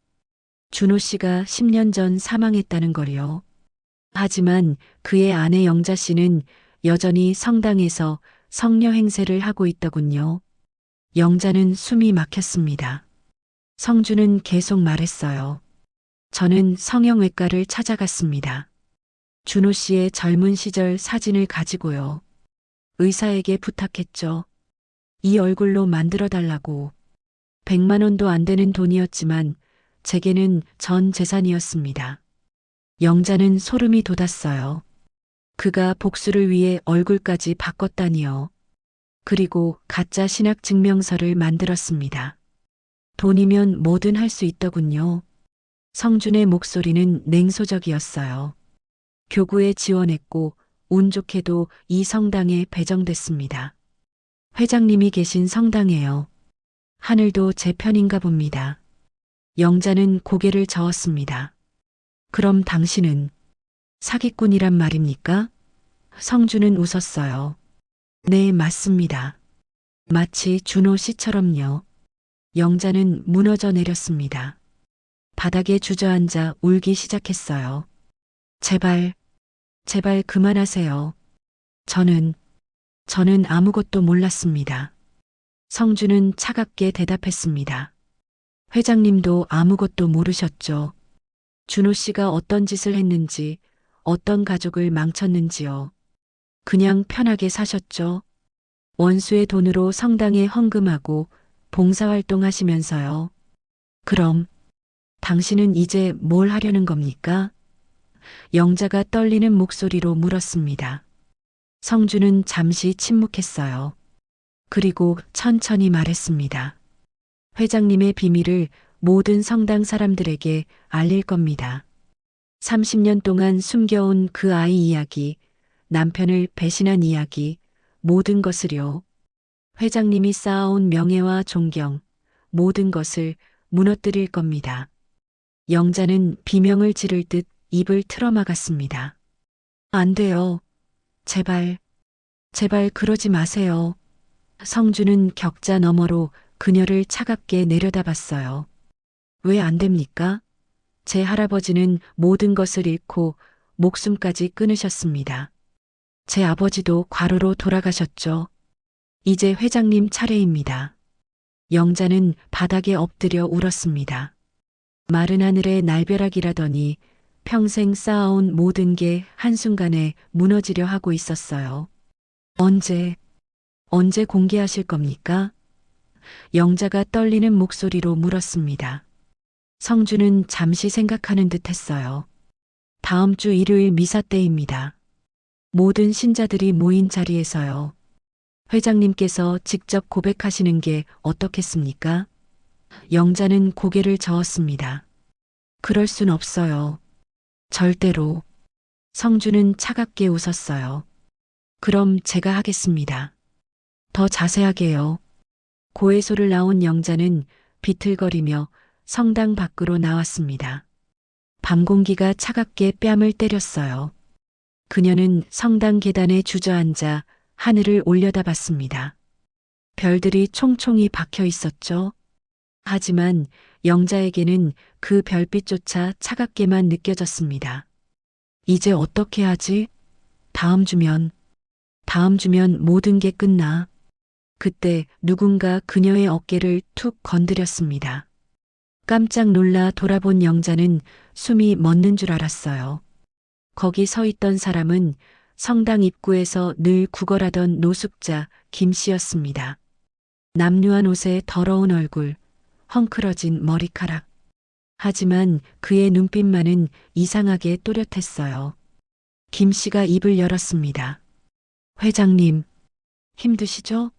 S2: 준호 씨가 10년 전 사망했다는 걸요. 하지만 그의 아내 영자 씨는 여전히 성당에서 성녀 행세를 하고 있더군요. 영자는 숨이 막혔습니다. 성준은 계속 말했어요. 저는 성형외과를 찾아갔습니다. 준호 씨의 젊은 시절 사진을 가지고요. 의사에게 부탁했죠. 이 얼굴로 만들어달라고. 100만 원도 안 되는 돈이었지만 제게는 전 재산이었습니다. 영자는 소름이 돋았어요. 그가 복수를 위해 얼굴까지 바꿨다니요. 그리고 가짜 신학 증명서를 만들었습니다. 돈이면 뭐든 할 수 있더군요. 성준의 목소리는 냉소적이었어요. 교구에 지원했고 운 좋게도 이 성당에 배정됐습니다. 회장님이 계신 성당에요. 하늘도 제 편인가 봅니다. 영자는 고개를 저었습니다. 그럼 당신은 사기꾼이란 말입니까? 성주는 웃었어요. 네, 맞습니다. 마치 준호 씨처럼요. 영자는 무너져 내렸습니다. 바닥에 주저앉아 울기 시작했어요. 제발, 제발 그만하세요. 저는 아무것도 몰랐습니다. 성주는 차갑게 대답했습니다. 회장님도 아무것도 모르셨죠. 준호 씨가 어떤 짓을 했는지, 어떤 가족을 망쳤는지요. 그냥 편하게 사셨죠. 원수의 돈으로 성당에 헌금하고 봉사활동 하시면서요. 그럼 당신은 이제 뭘 하려는 겁니까? 영자가 떨리는 목소리로 물었습니다. 성주는 잠시 침묵했어요. 그리고 천천히 말했습니다. 회장님의 비밀을 모든 성당 사람들에게 알릴 겁니다. 30년 동안 숨겨온 그 아이 이야기, 남편을 배신한 이야기, 모든 것을요. 회장님이 쌓아온 명예와 존경, 모든 것을 무너뜨릴 겁니다. 영자는 비명을 지를 듯 입을 틀어막았습니다. 안 돼요. 제발, 제발 그러지 마세요. 성주는 격자 너머로 그녀를 차갑게 내려다봤어요. 왜 안 됩니까? 제 할아버지는 모든 것을 잃고 목숨까지 끊으셨습니다. 제 아버지도 과로로 돌아가셨죠. 이제 회장님 차례입니다. 영자는 바닥에 엎드려 울었습니다. 마른 하늘의 날벼락이라더니 평생 쌓아온 모든 게 한순간에 무너지려 하고 있었어요. 언제 공개하실 겁니까? 영자가 떨리는 목소리로 물었습니다. 성주는 잠시 생각하는 듯 했어요. 다음 주 일요일 미사 때입니다. 모든 신자들이 모인 자리에서요. 회장님께서 직접 고백하시는 게 어떻겠습니까? 영자는 고개를 저었습니다. 그럴 순 없어요. 절대로. 성주는 차갑게 웃었어요. 그럼 제가 하겠습니다. 더 자세하게요. 고해소를 나온 영자는 비틀거리며 성당 밖으로 나왔습니다. 밤 공기가 차갑게 뺨을 때렸어요. 그녀는 성당 계단에 주저앉아 하늘을 올려다봤습니다. 별들이 총총히 박혀 있었죠. 하지만 영자에게는 그 별빛조차 차갑게만 느껴졌습니다. 이제 어떻게 하지? 다음 주면 모든 게 끝나. 그때 누군가 그녀의 어깨를 툭 건드렸습니다. 깜짝 놀라 돌아본 영자는 숨이 멎는 줄 알았어요. 거기 서 있던 사람은 성당 입구에서 늘 구걸하던 노숙자 김 씨였습니다. 남루한 옷에 더러운 얼굴, 헝클어진 머리카락. 하지만 그의 눈빛만은 이상하게 또렷했어요. 김 씨가 입을 열었습니다. 회장님, 힘드시죠?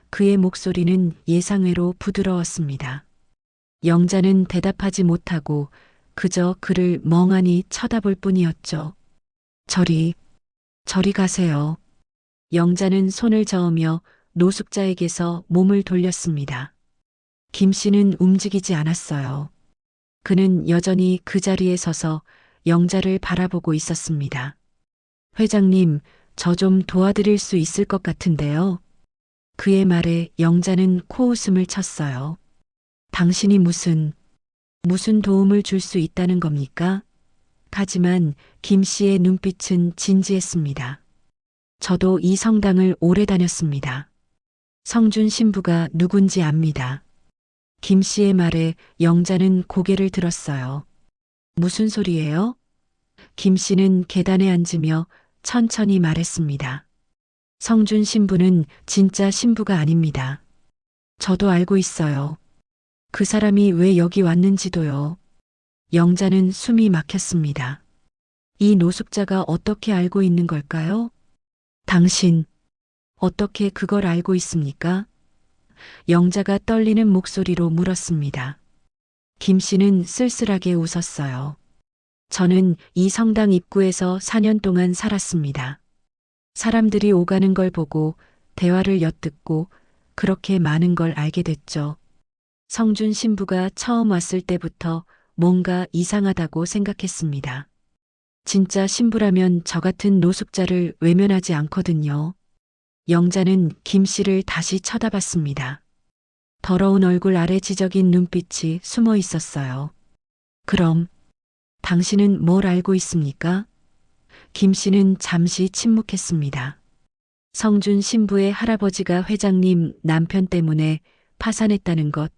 S2: 그의 목소리는 예상외로 부드러웠습니다. 영자는 대답하지 못하고 그저 그를 멍하니 쳐다볼 뿐이었죠. 저리 가세요. 영자는 손을 저으며 노숙자에게서 몸을 돌렸습니다. 김 씨는 움직이지 않았어요. 그는 여전히 그 자리에 서서 영자를 바라보고 있었습니다. 회장님, 저 좀 도와드릴 수 있을 것 같은데요. 그의 말에 영자는 코웃음을 쳤어요. 당신이 무슨 도움을 줄 수 있다는 겁니까? 하지만 김 씨의 눈빛은 진지했습니다. 저도 이 성당을 오래 다녔습니다. 성준 신부가 누군지 압니다. 김 씨의 말에 영자는 고개를 들었어요. 무슨 소리예요? 김 씨는 계단에 앉으며 천천히 말했습니다. 성준 신부는 진짜 신부가 아닙니다. 저도 알고 있어요. 그 사람이 왜 여기 왔는지도요. 영자는 숨이 막혔습니다. 이 노숙자가 어떻게 알고 있는 걸까요? 당신, 어떻게 그걸 알고 있습니까? 영자가 떨리는 목소리로 물었습니다. 김 씨는 쓸쓸하게 웃었어요. 저는 이 성당 입구에서 4년 동안 살았습니다. 사람들이 오가는 걸 보고 대화를 엿듣고 그렇게 많은 걸 알게 됐죠. 성준 신부가 처음 왔을 때부터 뭔가 이상하다고 생각했습니다. 진짜 신부라면 저 같은 노숙자를 외면하지 않거든요. 영자는 김 씨를 다시 쳐다봤습니다. 더러운 얼굴 아래 지적인 눈빛이 숨어 있었어요. 그럼 당신은 뭘 알고 있습니까? 김 씨는 잠시 침묵했습니다. 성준 신부의 할아버지가 회장님 남편 때문에 파산했다는 것,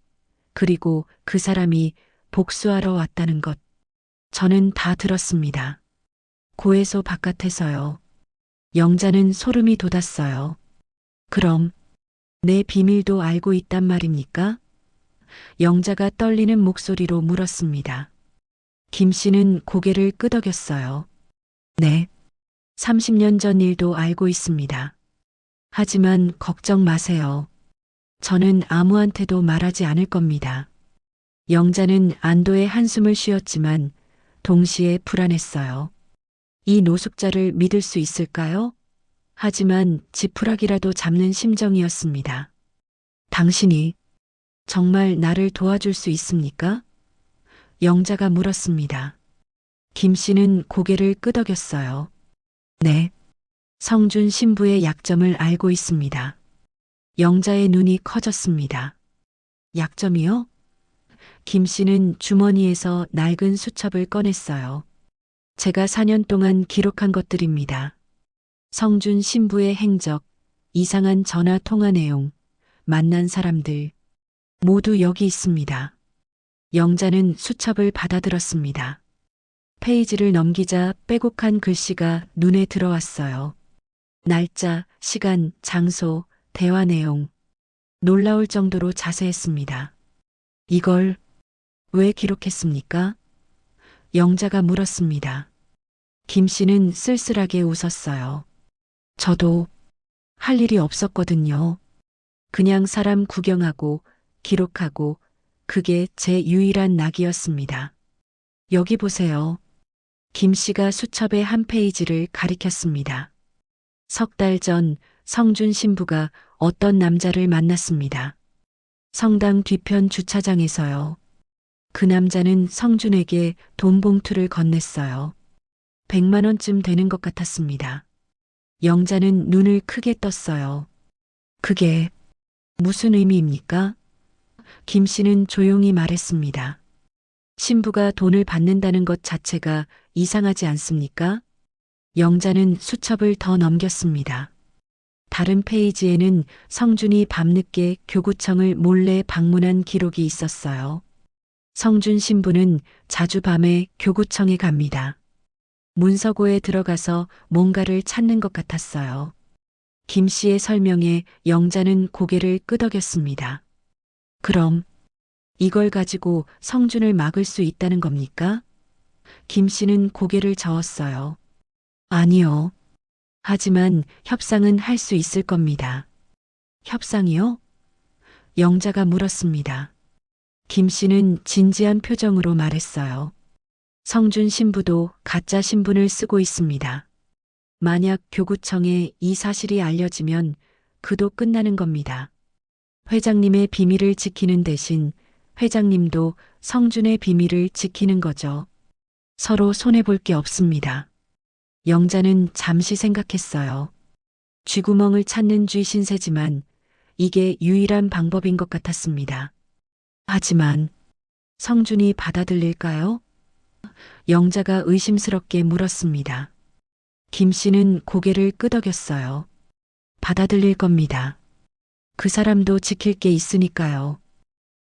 S2: 그리고 그 사람이 복수하러 왔다는 것. 저는 다 들었습니다. 고해소 바깥에서요. 영자는 소름이 돋았어요. 그럼 내 비밀도 알고 있단 말입니까? 영자가 떨리는 목소리로 물었습니다. 김 씨는 고개를 끄덕였어요. 네. 30년 전 일도 알고 있습니다. 하지만 걱정 마세요. 저는 아무한테도 말하지 않을 겁니다. 영자는 안도의 한숨을 쉬었지만 동시에 불안했어요. 이 노숙자를 믿을 수 있을까요? 하지만 지푸라기라도 잡는 심정이었습니다. 당신이 정말 나를 도와줄 수 있습니까? 영자가 물었습니다. 김 씨는 고개를 끄덕였어요. 네. 성준 신부의 약점을 알고 있습니다. 영자의 눈이 커졌습니다. 약점이요? 김 씨는 주머니에서 낡은 수첩을 꺼냈어요. 제가 4년 동안 기록한 것들입니다. 성준 신부의 행적, 이상한 전화 통화 내용, 만난 사람들, 모두 여기 있습니다. 영자는 수첩을 받아들었습니다. 페이지를 넘기자 빼곡한 글씨가 눈에 들어왔어요. 날짜, 시간, 장소, 대화 내용. 놀라울 정도로 자세했습니다. 이걸 왜 기록했습니까? 영자가 물었습니다. 김 씨는 쓸쓸하게 웃었어요. 저도 할 일이 없었거든요. 그냥 사람 구경하고 기록하고 그게 제 유일한 낙이었습니다. 여기 보세요. 김 씨가 수첩의 한 페이지를 가리켰습니다. 석 달 전 성준 신부가 어떤 남자를 만났습니다. 성당 뒤편 주차장에서요. 그 남자는 성준에게 돈 봉투를 건넸어요. 100만 원쯤 되는 것 같았습니다. 영자는 눈을 크게 떴어요. 그게 무슨 의미입니까? 김 씨는 조용히 말했습니다. 신부가 돈을 받는다는 것 자체가 이상하지 않습니까? 영자는 수첩을 더 넘겼습니다. 다른 페이지에는 성준이 밤늦게 교구청을 몰래 방문한 기록이 있었어요. 성준 신부는 자주 밤에 교구청에 갑니다. 문서고에 들어가서 뭔가를 찾는 것 같았어요. 김 씨의 설명에 영자는 고개를 끄덕였습니다. 그럼 이걸 가지고 성준을 막을 수 있다는 겁니까? 김 씨는 고개를 저었어요. 아니요. 하지만 협상은 할 수 있을 겁니다. 협상이요? 영자가 물었습니다. 김 씨는 진지한 표정으로 말했어요. 성준 신부도 가짜 신분을 쓰고 있습니다. 만약 교구청에 이 사실이 알려지면 그도 끝나는 겁니다. 회장님의 비밀을 지키는 대신 회장님도 성준의 비밀을 지키는 거죠. 서로 손해볼 게 없습니다. 영자는 잠시 생각했어요. 쥐구멍을 찾는 쥐 신세지만 이게 유일한 방법인 것 같았습니다. 하지만 성준이 받아들일까요? 영자가 의심스럽게 물었습니다. 김 씨는 고개를 끄덕였어요. 받아들일 겁니다. 그 사람도 지킬 게 있으니까요.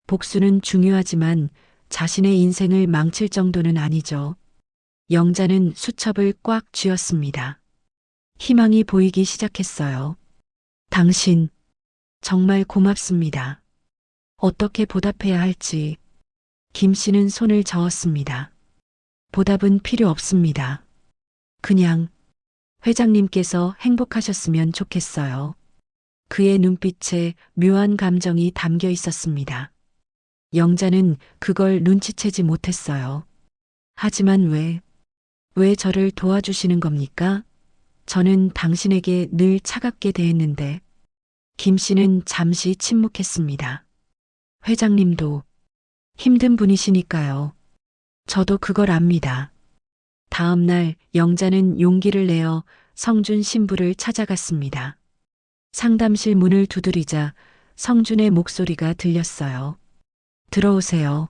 S2: 복수는 중요하지만 자신의 인생을 망칠 정도는 아니죠. 영자는 수첩을 꽉 쥐었습니다. 희망이 보이기 시작했어요. 당신, 정말 고맙습니다. 어떻게 보답해야 할지. 김 씨는 손을 저었습니다. 보답은 필요 없습니다. 그냥 회장님께서 행복하셨으면 좋겠어요. 그의 눈빛에 묘한 감정이 담겨 있었습니다. 영자는 그걸 눈치채지 못했어요. 하지만 왜 왜 저를 도와주시는 겁니까? 저는 당신에게 늘 차갑게 대했는데. 김 씨는 잠시 침묵했습니다. 회장님도 힘든 분이시니까요. 저도 그걸 압니다. 다음 날 영자는 용기를 내어 성준 신부를 찾아갔습니다. 상담실 문을 두드리자 성준의 목소리가 들렸어요. 들어오세요.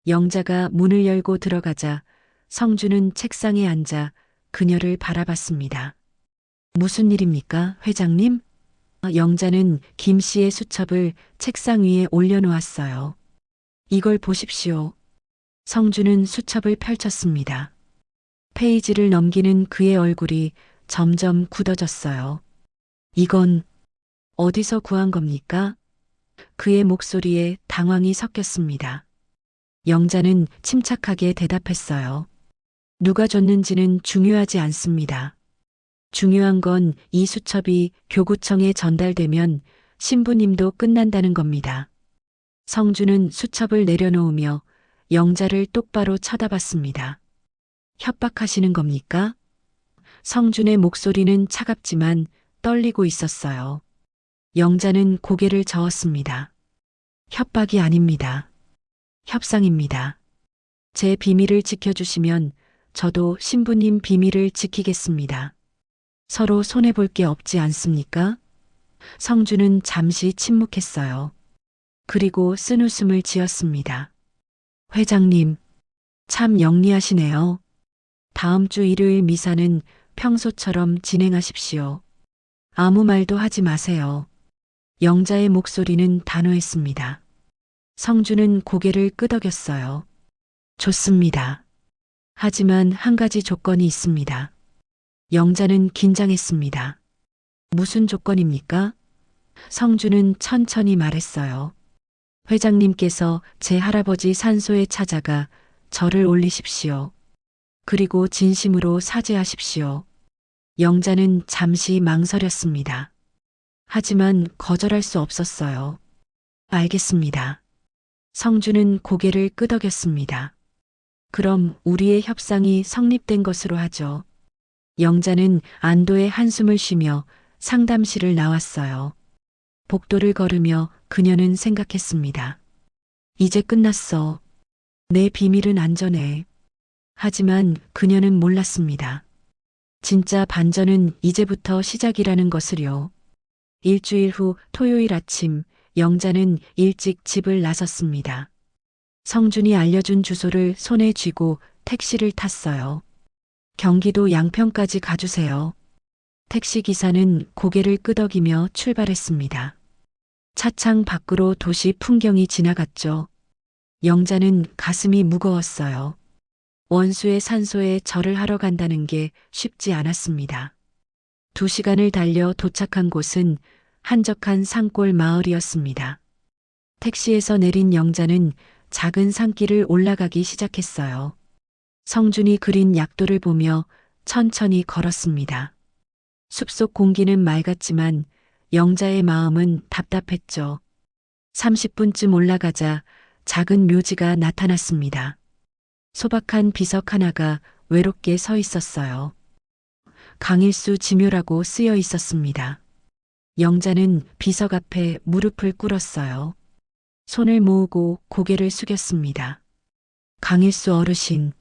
S2: 영자가 문을 열고 들어가자 성준은 책상에 앉아 그녀를 바라봤습니다. 무슨 일입니까, 회장님? 영자는 김 씨의 수첩을 책상 위에 올려놓았어요. 이걸 보십시오. 성준은 수첩을 펼쳤습니다. 페이지를 넘기는 그의 얼굴이 점점 굳어졌어요. 이건 어디서 구한 겁니까? 그의 목소리에 당황이 섞였습니다. 영자는 침착하게 대답했어요. 누가 줬는지는 중요하지 않습니다. 중요한 건 이 수첩이 교구청에 전달되면 신부님도 끝난다는 겁니다. 성준은 수첩을 내려놓으며 영자를 똑바로 쳐다봤습니다. 협박하시는 겁니까? 성준의 목소리는 차갑지만 떨리고 있었어요. 영자는 고개를 저었습니다. 협박이 아닙니다. 협상입니다. 제 비밀을 지켜주시면 저도 신부님 비밀을 지키겠습니다. 서로 손해볼 게 없지 않습니까? 성준은 잠시 침묵했어요. 그리고 쓴웃음을 지었습니다. 회장님, 참 영리하시네요. 다음 주 일요일 미사는 평소처럼 진행하십시오. 아무 말도 하지 마세요. 영자의 목소리는 단호했습니다. 성준은 고개를 끄덕였어요. 좋습니다. 하지만 한 가지 조건이 있습니다. 영자는 긴장했습니다. 무슨 조건입니까? 성준은 천천히 말했어요. 회장님께서 제 할아버지 산소에 찾아가 절을 올리십시오. 그리고 진심으로 사죄하십시오. 영자는 잠시 망설였습니다. 하지만 거절할 수 없었어요. 알겠습니다. 성준은 고개를 끄덕였습니다. 그럼 우리의 협상이 성립된 것으로 하죠. 영자는 안도의 한숨을 쉬며 상담실을 나왔어요. 복도를 걸으며 그녀는 생각했습니다. 이제 끝났어. 내 비밀은 안전해. 하지만 그녀는 몰랐습니다. 진짜 반전은 이제부터 시작이라는 것을요. 일주일 후 토요일 아침, 영자는 일찍 집을 나섰습니다. 성준이 알려준 주소를 손에 쥐고 택시를 탔어요. 경기도 양평까지 가주세요. 택시기사는 고개를 끄덕이며 출발했습니다. 차창 밖으로 도시 풍경이 지나갔죠. 영자는 가슴이 무거웠어요. 원수의 산소에 절을 하러 간다는 게 쉽지 않았습니다. 2시간을 달려 도착한 곳은 한적한 산골 마을이었습니다. 택시에서 내린 영자는 작은 산길을 올라가기 시작했어요. 성준이 그린 약도를 보며 천천히 걸었습니다. 숲속 공기는 맑았지만 영자의 마음은 답답했죠. 30분쯤 올라가자 작은 묘지가 나타났습니다. 소박한 비석 하나가 외롭게 서 있었어요. 강일수 지묘라고 쓰여 있었습니다. 영자는 비석 앞에 무릎을 꿇었어요. 손을 모으고 고개를 숙였습니다. 강일수 어르신,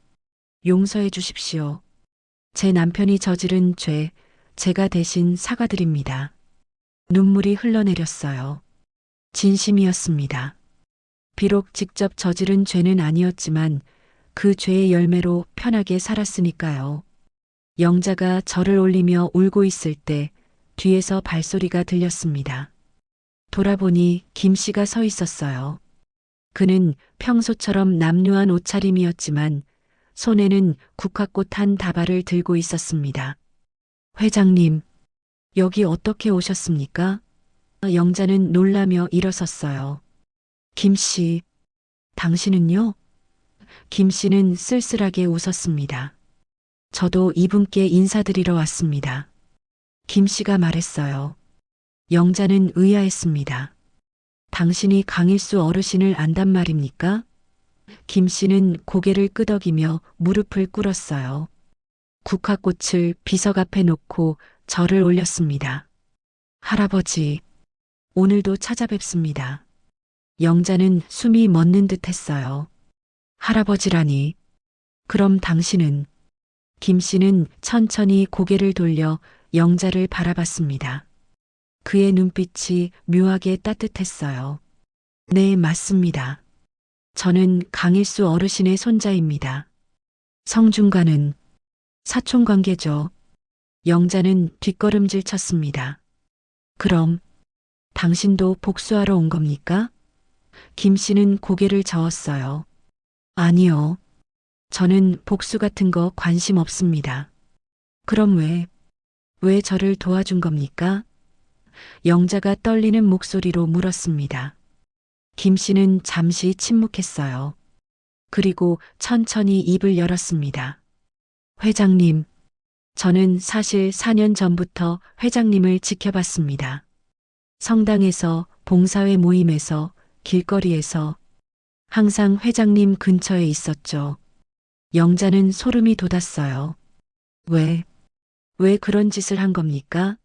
S2: 용서해 주십시오. 제 남편이 저지른 죄, 제가 대신 사과드립니다. 눈물이 흘러내렸어요. 진심이었습니다. 비록 직접 저지른 죄는 아니었지만 그 죄의 열매로 편하게 살았으니까요. 영자가 절을 올리며 울고 있을 때 뒤에서 발소리가 들렸습니다. 돌아보니 김 씨가 서 있었어요. 그는 평소처럼 남루한 옷차림이었지만 손에는 국화꽃 한 다발을 들고 있었습니다. 회장님, 여기 어떻게 오셨습니까? 영자는 놀라며 일어섰어요. 김 씨, 당신은요? 김 씨는 쓸쓸하게 웃었습니다. 저도 이분께 인사드리러 왔습니다. 김 씨가 말했어요. 영자는 의아했습니다. 당신이 강일수 어르신을 안단 말입니까? 김 씨는 고개를 끄덕이며 무릎을 꿇었어요. 국화꽃을 비석 앞에 놓고 절을 올렸습니다. 할아버지, 오늘도 찾아뵙습니다. 영자는 숨이 멎는 듯 했어요. 할아버지라니. 그럼 당신은? 김 씨는 천천히 고개를 돌려 영자를 바라봤습니다. 그의 눈빛이 묘하게 따뜻했어요. 네, 맞습니다. 저는 강일수 어르신의 손자입니다. 성준과는 사촌 관계죠. 영자는 뒷걸음질 쳤습니다. 그럼 당신도 복수하러 온 겁니까? 김 씨는 고개를 저었어요. 아니요. 저는 복수 같은 거 관심 없습니다. 그럼 왜 저를 도와준 겁니까? 영자가 떨리는 목소리로 물었습니다. 김 씨는 잠시 침묵했어요. 그리고 천천히 입을 열었습니다. 회장님, 저는 사실 4년 전부터 회장님을 지켜봤습니다. 성당에서, 봉사회 모임에서, 길거리에서 항상 회장님 근처에 있었죠. 영자는 소름이 돋았어요. 왜 그런 짓을 한 겁니까?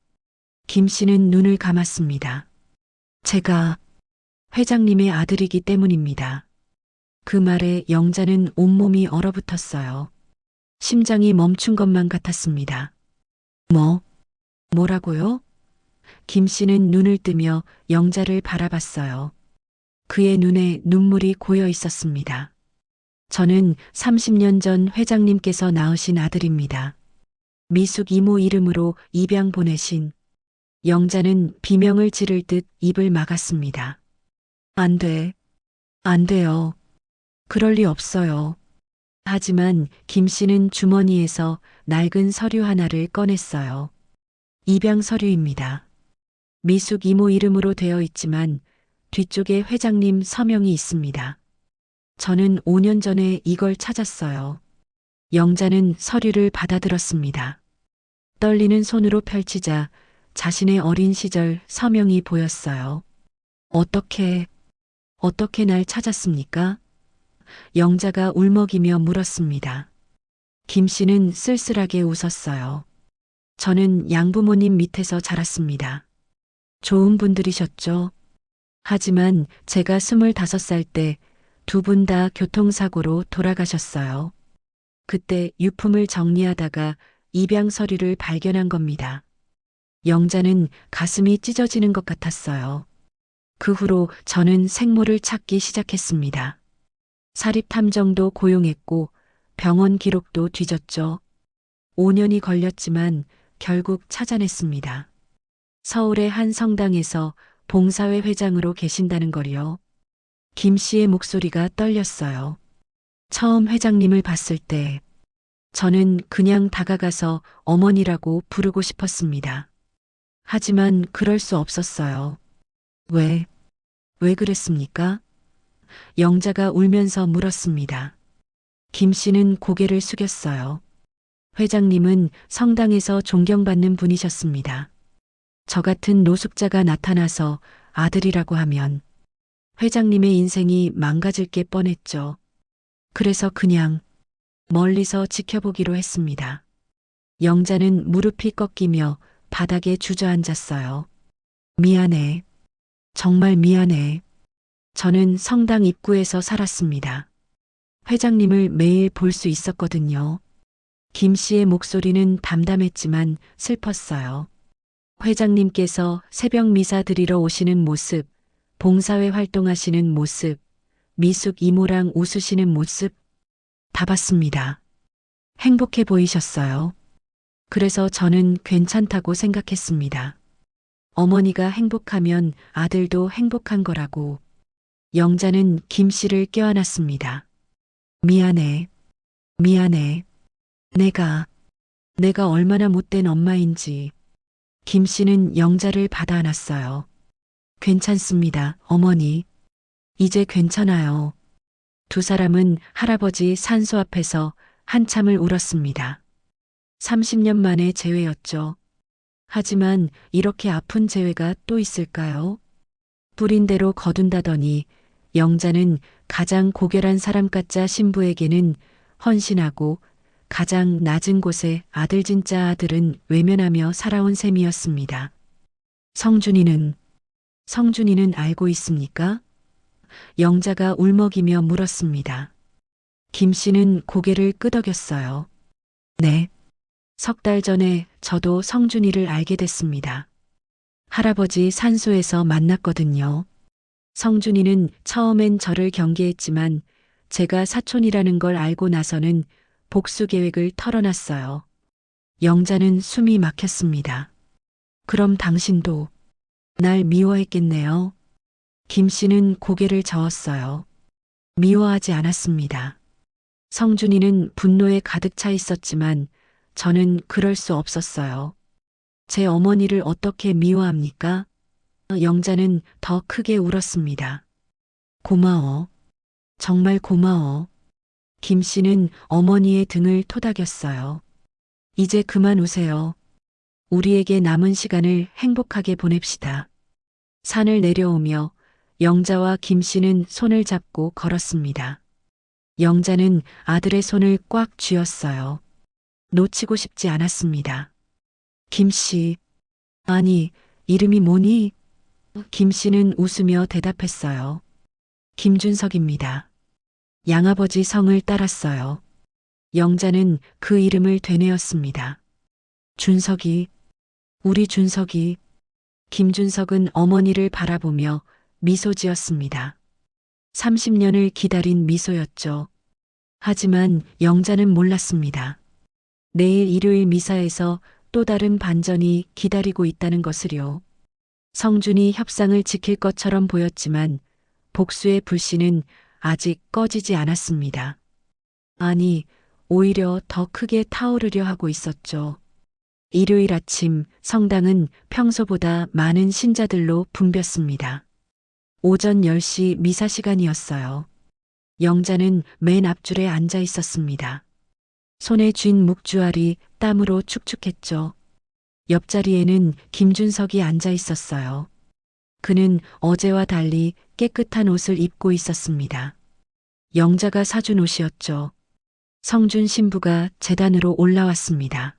S2: 김 씨는 눈을 감았습니다. 제가 회장님의 아들이기 때문입니다. 그 말에 영자는 온몸이 얼어붙었어요. 심장이 멈춘 것만 같았습니다. 뭐라고요? 김 씨는 눈을 뜨며 영자를 바라봤어요. 그의 눈에 눈물이 고여 있었습니다. 저는 30년 전 회장님께서 낳으신 아들입니다. 미숙 이모 이름으로 입양 보내신. 영자는 비명을 지를 듯 입을 막았습니다. 안 돼요. 그럴 리 없어요. 하지만 김 씨는 주머니에서 낡은 서류 하나를 꺼냈어요. 입양 서류입니다. 미숙 이모 이름으로 되어 있지만 뒤쪽에 회장님 서명이 있습니다. 저는 5년 전에 이걸 찾았어요. 영자는 서류를 받아들었습니다. 떨리는 손으로 펼치자 자신의 어린 시절 서명이 보였어요. 어떻게 날 찾았습니까? 영자가 울먹이며 물었습니다. 김 씨는 쓸쓸하게 웃었어요. 저는 양부모님 밑에서 자랐습니다. 좋은 분들이셨죠? 하지만 제가 25살 때 두 분 다 교통사고로 돌아가셨어요. 그때 유품을 정리하다가 입양 서류를 발견한 겁니다. 영자는 가슴이 찢어지는 것 같았어요. 그 후로 저는 생모를 찾기 시작했습니다. 사립탐정도 고용했고 병원 기록도 뒤졌죠. 5년이 걸렸지만 결국 찾아냈습니다. 서울의 한 성당에서 봉사회 회장으로 계신다는 걸요. 김 씨의 목소리가 떨렸어요. 처음 회장님을 봤을 때 저는 그냥 다가가서 어머니라고 부르고 싶었습니다. 하지만 그럴 수 없었어요. 왜 그랬습니까? 영자가 울면서 물었습니다. 김 씨는 고개를 숙였어요. 회장님은 성당에서 존경받는 분이셨습니다. 저 같은 노숙자가 나타나서 아들이라고 하면 회장님의 인생이 망가질 게 뻔했죠. 그래서 그냥 멀리서 지켜보기로 했습니다. 영자는 무릎이 꺾이며 바닥에 주저앉았어요. 미안해. 정말 미안해. 저는 성당 입구에서 살았습니다. 회장님을 매일 볼 수 있었거든요. 김 씨의 목소리는 담담했지만 슬펐어요. 회장님께서 새벽 미사 드리러 오시는 모습, 봉사회 활동하시는 모습, 미숙 이모랑 웃으시는 모습 다 봤습니다. 행복해 보이셨어요. 그래서 저는 괜찮다고 생각했습니다. 어머니가 행복하면 아들도 행복한 거라고. 영자는 김 씨를 껴안았습니다. 미안해. 내가 얼마나 못된 엄마인지. 김 씨는 영자를 받아 안았어요. 괜찮습니다, 어머니. 이제 괜찮아요. 두 사람은 할아버지 산소 앞에서 한참을 울었습니다. 30년 만의 재회였죠. 하지만 이렇게 아픈 재회가 또 있을까요? 뿌린 대로 거둔다더니 영자는 가장 고결한 사람 같자 신부에게는 헌신하고 가장 낮은 곳에 아들 진짜 아들은 외면하며 살아온 셈이었습니다. 성준이는 알고 있습니까? 영자가 울먹이며 물었습니다. 김 씨는 고개를 끄덕였어요. 네. 석 달 전에 저도 성준이를 알게 됐습니다. 할아버지 산소에서 만났거든요. 성준이는 처음엔 저를 경계했지만 제가 사촌이라는 걸 알고 나서는 복수 계획을 털어놨어요. 영자는 숨이 막혔습니다. 그럼 당신도 날 미워했겠네요. 김 씨는 고개를 저었어요. 미워하지 않았습니다. 성준이는 분노에 가득 차 있었지만 저는 그럴 수 없었어요. 제 어머니를 어떻게 미워합니까? 영자는 더 크게 울었습니다. 고마워. 정말 고마워. 김 씨는 어머니의 등을 토닥였어요. 이제 그만 우세요. 우리에게 남은 시간을 행복하게 보냅시다. 산을 내려오며 영자와 김 씨는 손을 잡고 걸었습니다. 영자는 아들의 손을 꽉 쥐었어요. 놓치고 싶지 않았습니다. 김 씨, 아니, 이름이 뭐니? 김 씨는 웃으며 대답했어요. 김준석입니다. 양아버지 성을 따랐어요. 영자는 그 이름을 되뇌었습니다. 준석이, 우리 준석이. 김준석은 어머니를 바라보며 미소 지었습니다. 30년을 기다린 미소였죠. 하지만 영자는 몰랐습니다. 내일 일요일 미사에서 또 다른 반전이 기다리고 있다는 것을요. 성준이 협상을 지킬 것처럼 보였지만 복수의 불씨는 아직 꺼지지 않았습니다. 아니, 오히려 더 크게 타오르려 하고 있었죠. 일요일 아침 성당은 평소보다 많은 신자들로 붐볐습니다. 오전 10시 미사 시간이었어요. 영자는 맨 앞줄에 앉아 있었습니다. 손에 쥔 묵주알이 땀으로 축축했죠. 옆자리에는 김준석이 앉아 있었어요. 그는 어제와 달리 깨끗한 옷을 입고 있었습니다. 영자가 사준 옷이었죠. 성준 신부가 제단으로 올라왔습니다.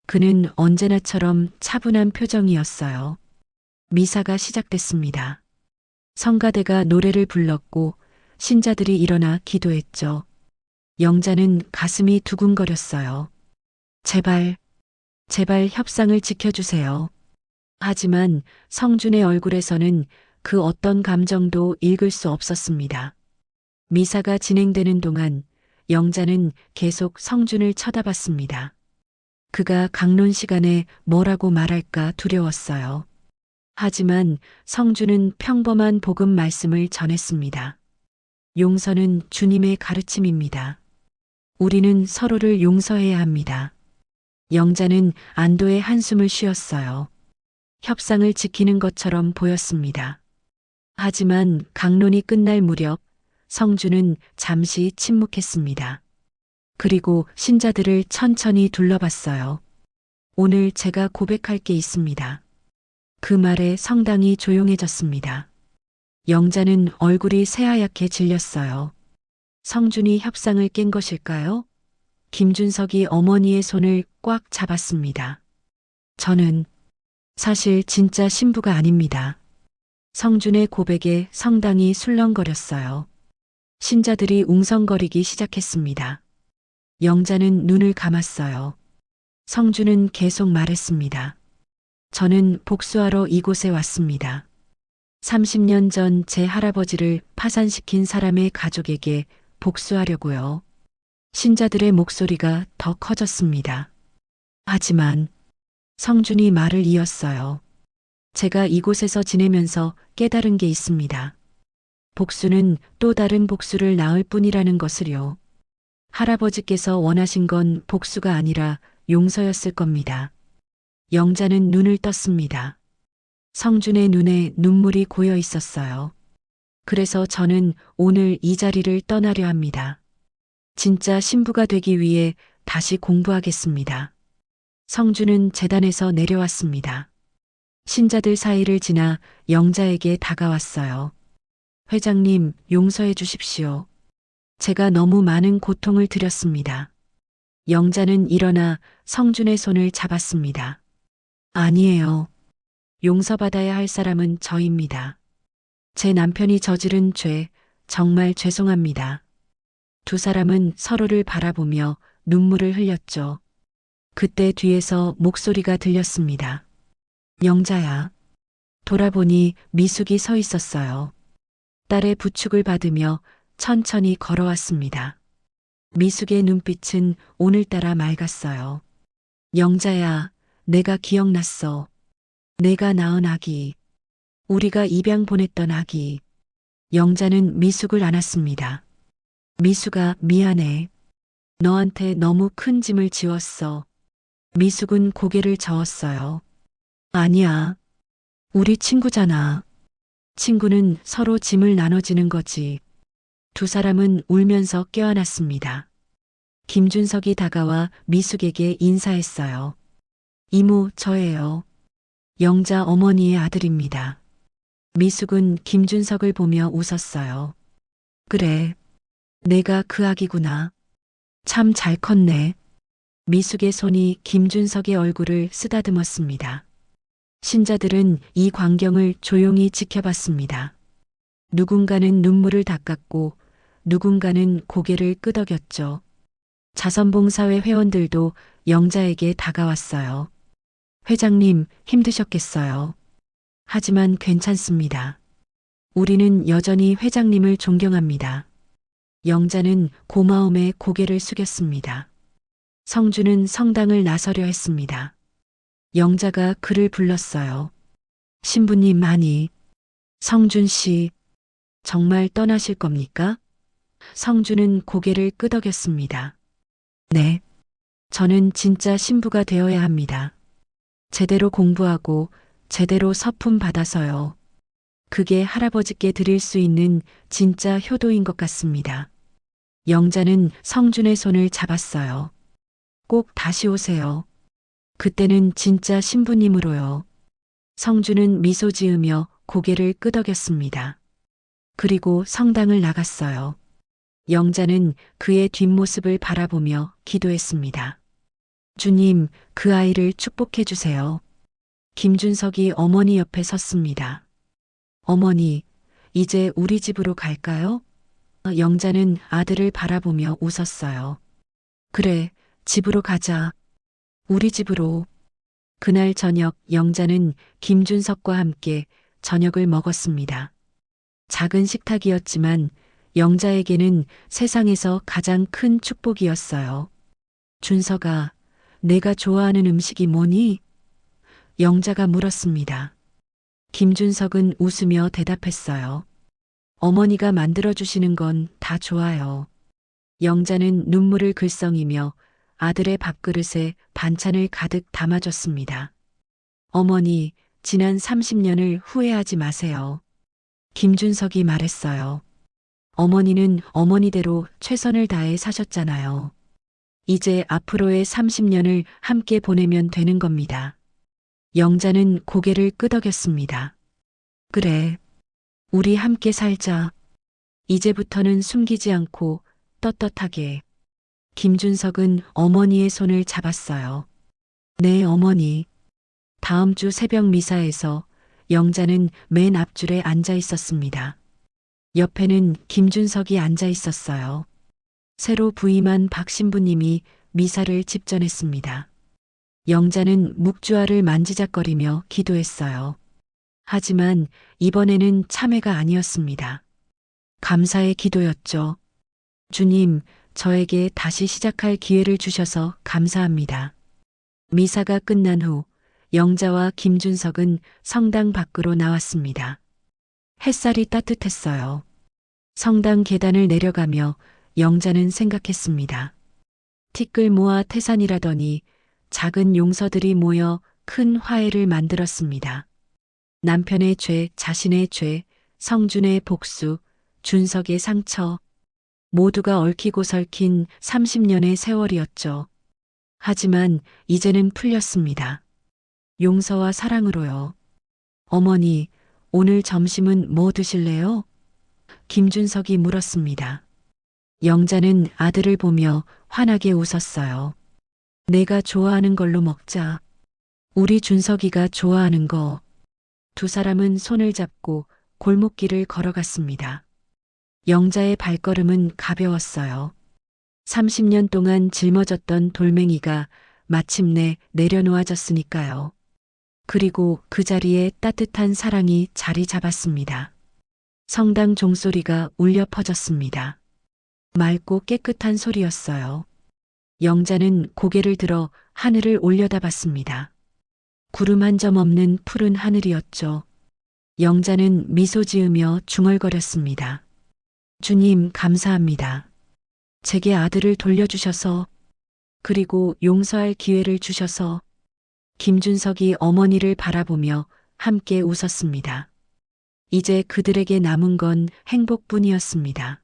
S2: 그는 언제나처럼 차분한 표정이었어요. 미사가 시작됐습니다. 성가대가 노래를 불렀고 신자들이 일어나 기도했죠. 영자는 가슴이 두근거렸어요. 제발 협상을 지켜주세요. 하지만 성준의 얼굴에서는 그 어떤 감정도 읽을 수 없었습니다. 미사가 진행되는 동안 영자는 계속 성준을 쳐다봤습니다. 그가 강론 시간에 뭐라고 말할까 두려웠어요. 하지만 성준은 평범한 복음 말씀을 전했습니다. 용서는 주님의 가르침입니다. 우리는 서로를 용서해야 합니다. 영자는 안도의 한숨을 쉬었어요. 협상을 지키는 것처럼 보였습니다. 하지만 강론이 끝날 무렵 성준은 잠시 침묵했습니다. 그리고 신자들을 천천히 둘러봤어요. 오늘 제가 고백할 게 있습니다. 그 말에 성당이 조용해졌습니다. 영자는 얼굴이 새하얗게 질렸어요. 성준이 협상을 깬 것일까요? 김준석이 어머니의 손을 꽉 잡았습니다. 저는 사실 진짜 신부가 아닙니다. 성준의 고백에 성당이 술렁거렸어요. 신자들이 웅성거리기 시작했습니다. 영자는 눈을 감았어요. 성준은 계속 말했습니다. 저는 복수하러 이곳에 왔습니다. 30년 전 제 할아버지를 파산시킨 사람의 가족에게 복수하려고요. 신자들의 목소리가 더 커졌습니다. 하지만 성준이 말을 이었어요. 제가 이곳에서 지내면서 깨달은 게 있습니다. 복수는 또 다른 복수를 낳을 뿐이라는 것을요. 할아버지께서 원하신 건 복수가 아니라 용서였을 겁니다. 영자는 눈을 떴습니다. 성준의 눈에 눈물이 고여 있었어요. 그래서 저는 오늘 이 자리를 떠나려 합니다. 진짜 신부가 되기 위해 다시 공부하겠습니다. 성준은 제단에서 내려왔습니다. 신자들 사이를 지나 영자에게 다가왔어요. 회장님, 용서해 주십시오. 제가 너무 많은 고통을 드렸습니다. 영자는 일어나 성준의 손을 잡았습니다. 아니에요. 용서받아야 할 사람은 저입니다. 제 남편이 저지른 죄, 정말 죄송합니다. 두 사람은 서로를 바라보며 눈물을 흘렸죠. 그때 뒤에서 목소리가 들렸습니다. 영자야. 돌아보니 미숙이 서 있었어요. 딸의 부축을 받으며 천천히 걸어왔습니다. 미숙의 눈빛은 오늘따라 맑았어요. 영자야, 내가 기억났어. 내가 낳은 아기. 우리가 입양 보냈던 아기. 영자는 미숙을 안았습니다. 미숙아, 미안해. 너한테 너무 큰 짐을 지웠어. 미숙은 고개를 저었어요. 아니야. 우리 친구잖아. 친구는 서로 짐을 나눠지는 거지. 두 사람은 울면서 껴안았습니다. 김준석이 다가와 미숙에게 인사했어요. 이모, 저예요. 영자 어머니의 아들입니다. 미숙은 김준석을 보며 웃었어요. 그래, 내가 그 아기구나. 참 잘 컸네. 미숙의 손이 김준석의 얼굴을 쓰다듬었습니다. 신자들은 이 광경을 조용히 지켜봤습니다. 누군가는 눈물을 닦았고 누군가는 고개를 끄덕였죠. 자선봉사회 회원들도 영자에게 다가왔어요. 회장님, 힘드셨겠어요. 하지만 괜찮습니다. 우리는 여전히 회장님을 존경합니다. 영자는 고마움에 고개를 숙였습니다. 성주는 성당을 나서려 했습니다. 영자가 그를 불렀어요. 신부님, 아니, 성준 씨, 정말 떠나실 겁니까? 성주는 고개를 끄덕였습니다. 네, 저는 진짜 신부가 되어야 합니다. 제대로 공부하고 제대로 서품 받아서요. 그게 할아버지께 드릴 수 있는 진짜 효도인 것 같습니다. 영자는 성준의 손을 잡았어요. 꼭 다시 오세요. 그때는 진짜 신부님으로요. 성준은 미소 지으며 고개를 끄덕였습니다. 그리고 성당을 나갔어요. 영자는 그의 뒷모습을 바라보며 기도했습니다. 주님, 그 아이를 축복해 주세요. 김준석이 어머니 옆에 섰습니다. 어머니, 이제 우리 집으로 갈까요? 영자는 아들을 바라보며 웃었어요. 그래, 집으로 가자. 우리 집으로. 그날 저녁 영자는 김준석과 함께 저녁을 먹었습니다. 작은 식탁이었지만 영자에게는 세상에서 가장 큰 축복이었어요. 준석아, 내가 좋아하는 음식이 뭐니? 영자가 물었습니다. 김준석은 웃으며 대답했어요. 어머니가 만들어주시는 건 다 좋아요. 영자는 눈물을 글썽이며 아들의 밥그릇에 반찬을 가득 담아줬습니다. 어머니, 지난 30년을 후회하지 마세요. 김준석이 말했어요. 어머니는 어머니대로 최선을 다해 사셨잖아요. 이제 앞으로의 30년을 함께 보내면 되는 겁니다. 영자는 고개를 끄덕였습니다. 그래, 우리 함께 살자. 이제부터는 숨기지 않고 떳떳하게. 김준석은 어머니의 손을 잡았어요. 네, 어머니. 다음 주 새벽 미사에서 영자는 맨 앞줄에 앉아 있었습니다. 옆에는 김준석이 앉아 있었어요. 새로 부임한 박 신부님이 미사를 집전했습니다. 영자는 묵주알을 만지작거리며 기도했어요. 하지만 이번에는 참회가 아니었습니다. 감사의 기도였죠. 주님, 저에게 다시 시작할 기회를 주셔서 감사합니다. 미사가 끝난 후 영자와 김준석은 성당 밖으로 나왔습니다. 햇살이 따뜻했어요. 성당 계단을 내려가며 영자는 생각했습니다. 티끌 모아 태산이라더니 작은 용서들이 모여 큰 화해를 만들었습니다. 남편의 죄, 자신의 죄, 성준의 복수, 준석의 상처, 모두가 얽히고 설킨 30년의 세월이었죠. 하지만 이제는 풀렸습니다. 용서와 사랑으로요. 어머니, 오늘 점심은 뭐 드실래요? 김준석이 물었습니다. 영자는 아들을 보며 환하게 웃었어요. 내가 좋아하는 걸로 먹자. 우리 준석이가 좋아하는 거. 두 사람은 손을 잡고 골목길을 걸어갔습니다. 영자의 발걸음은 가벼웠어요. 30년 동안 짊어졌던 돌멩이가 마침내 내려놓아졌으니까요. 그리고 그 자리에 따뜻한 사랑이 자리 잡았습니다. 성당 종소리가 울려 퍼졌습니다. 맑고 깨끗한 소리였어요. 영자는 고개를 들어 하늘을 올려다봤습니다. 구름 한 점 없는 푸른 하늘이었죠. 영자는 미소 지으며 중얼거렸습니다. 주님, 감사합니다. 제게 아들을 돌려주셔서, 그리고 용서할 기회를 주셔서. 김준석이 어머니를 바라보며 함께 웃었습니다. 이제 그들에게 남은 건 행복뿐이었습니다.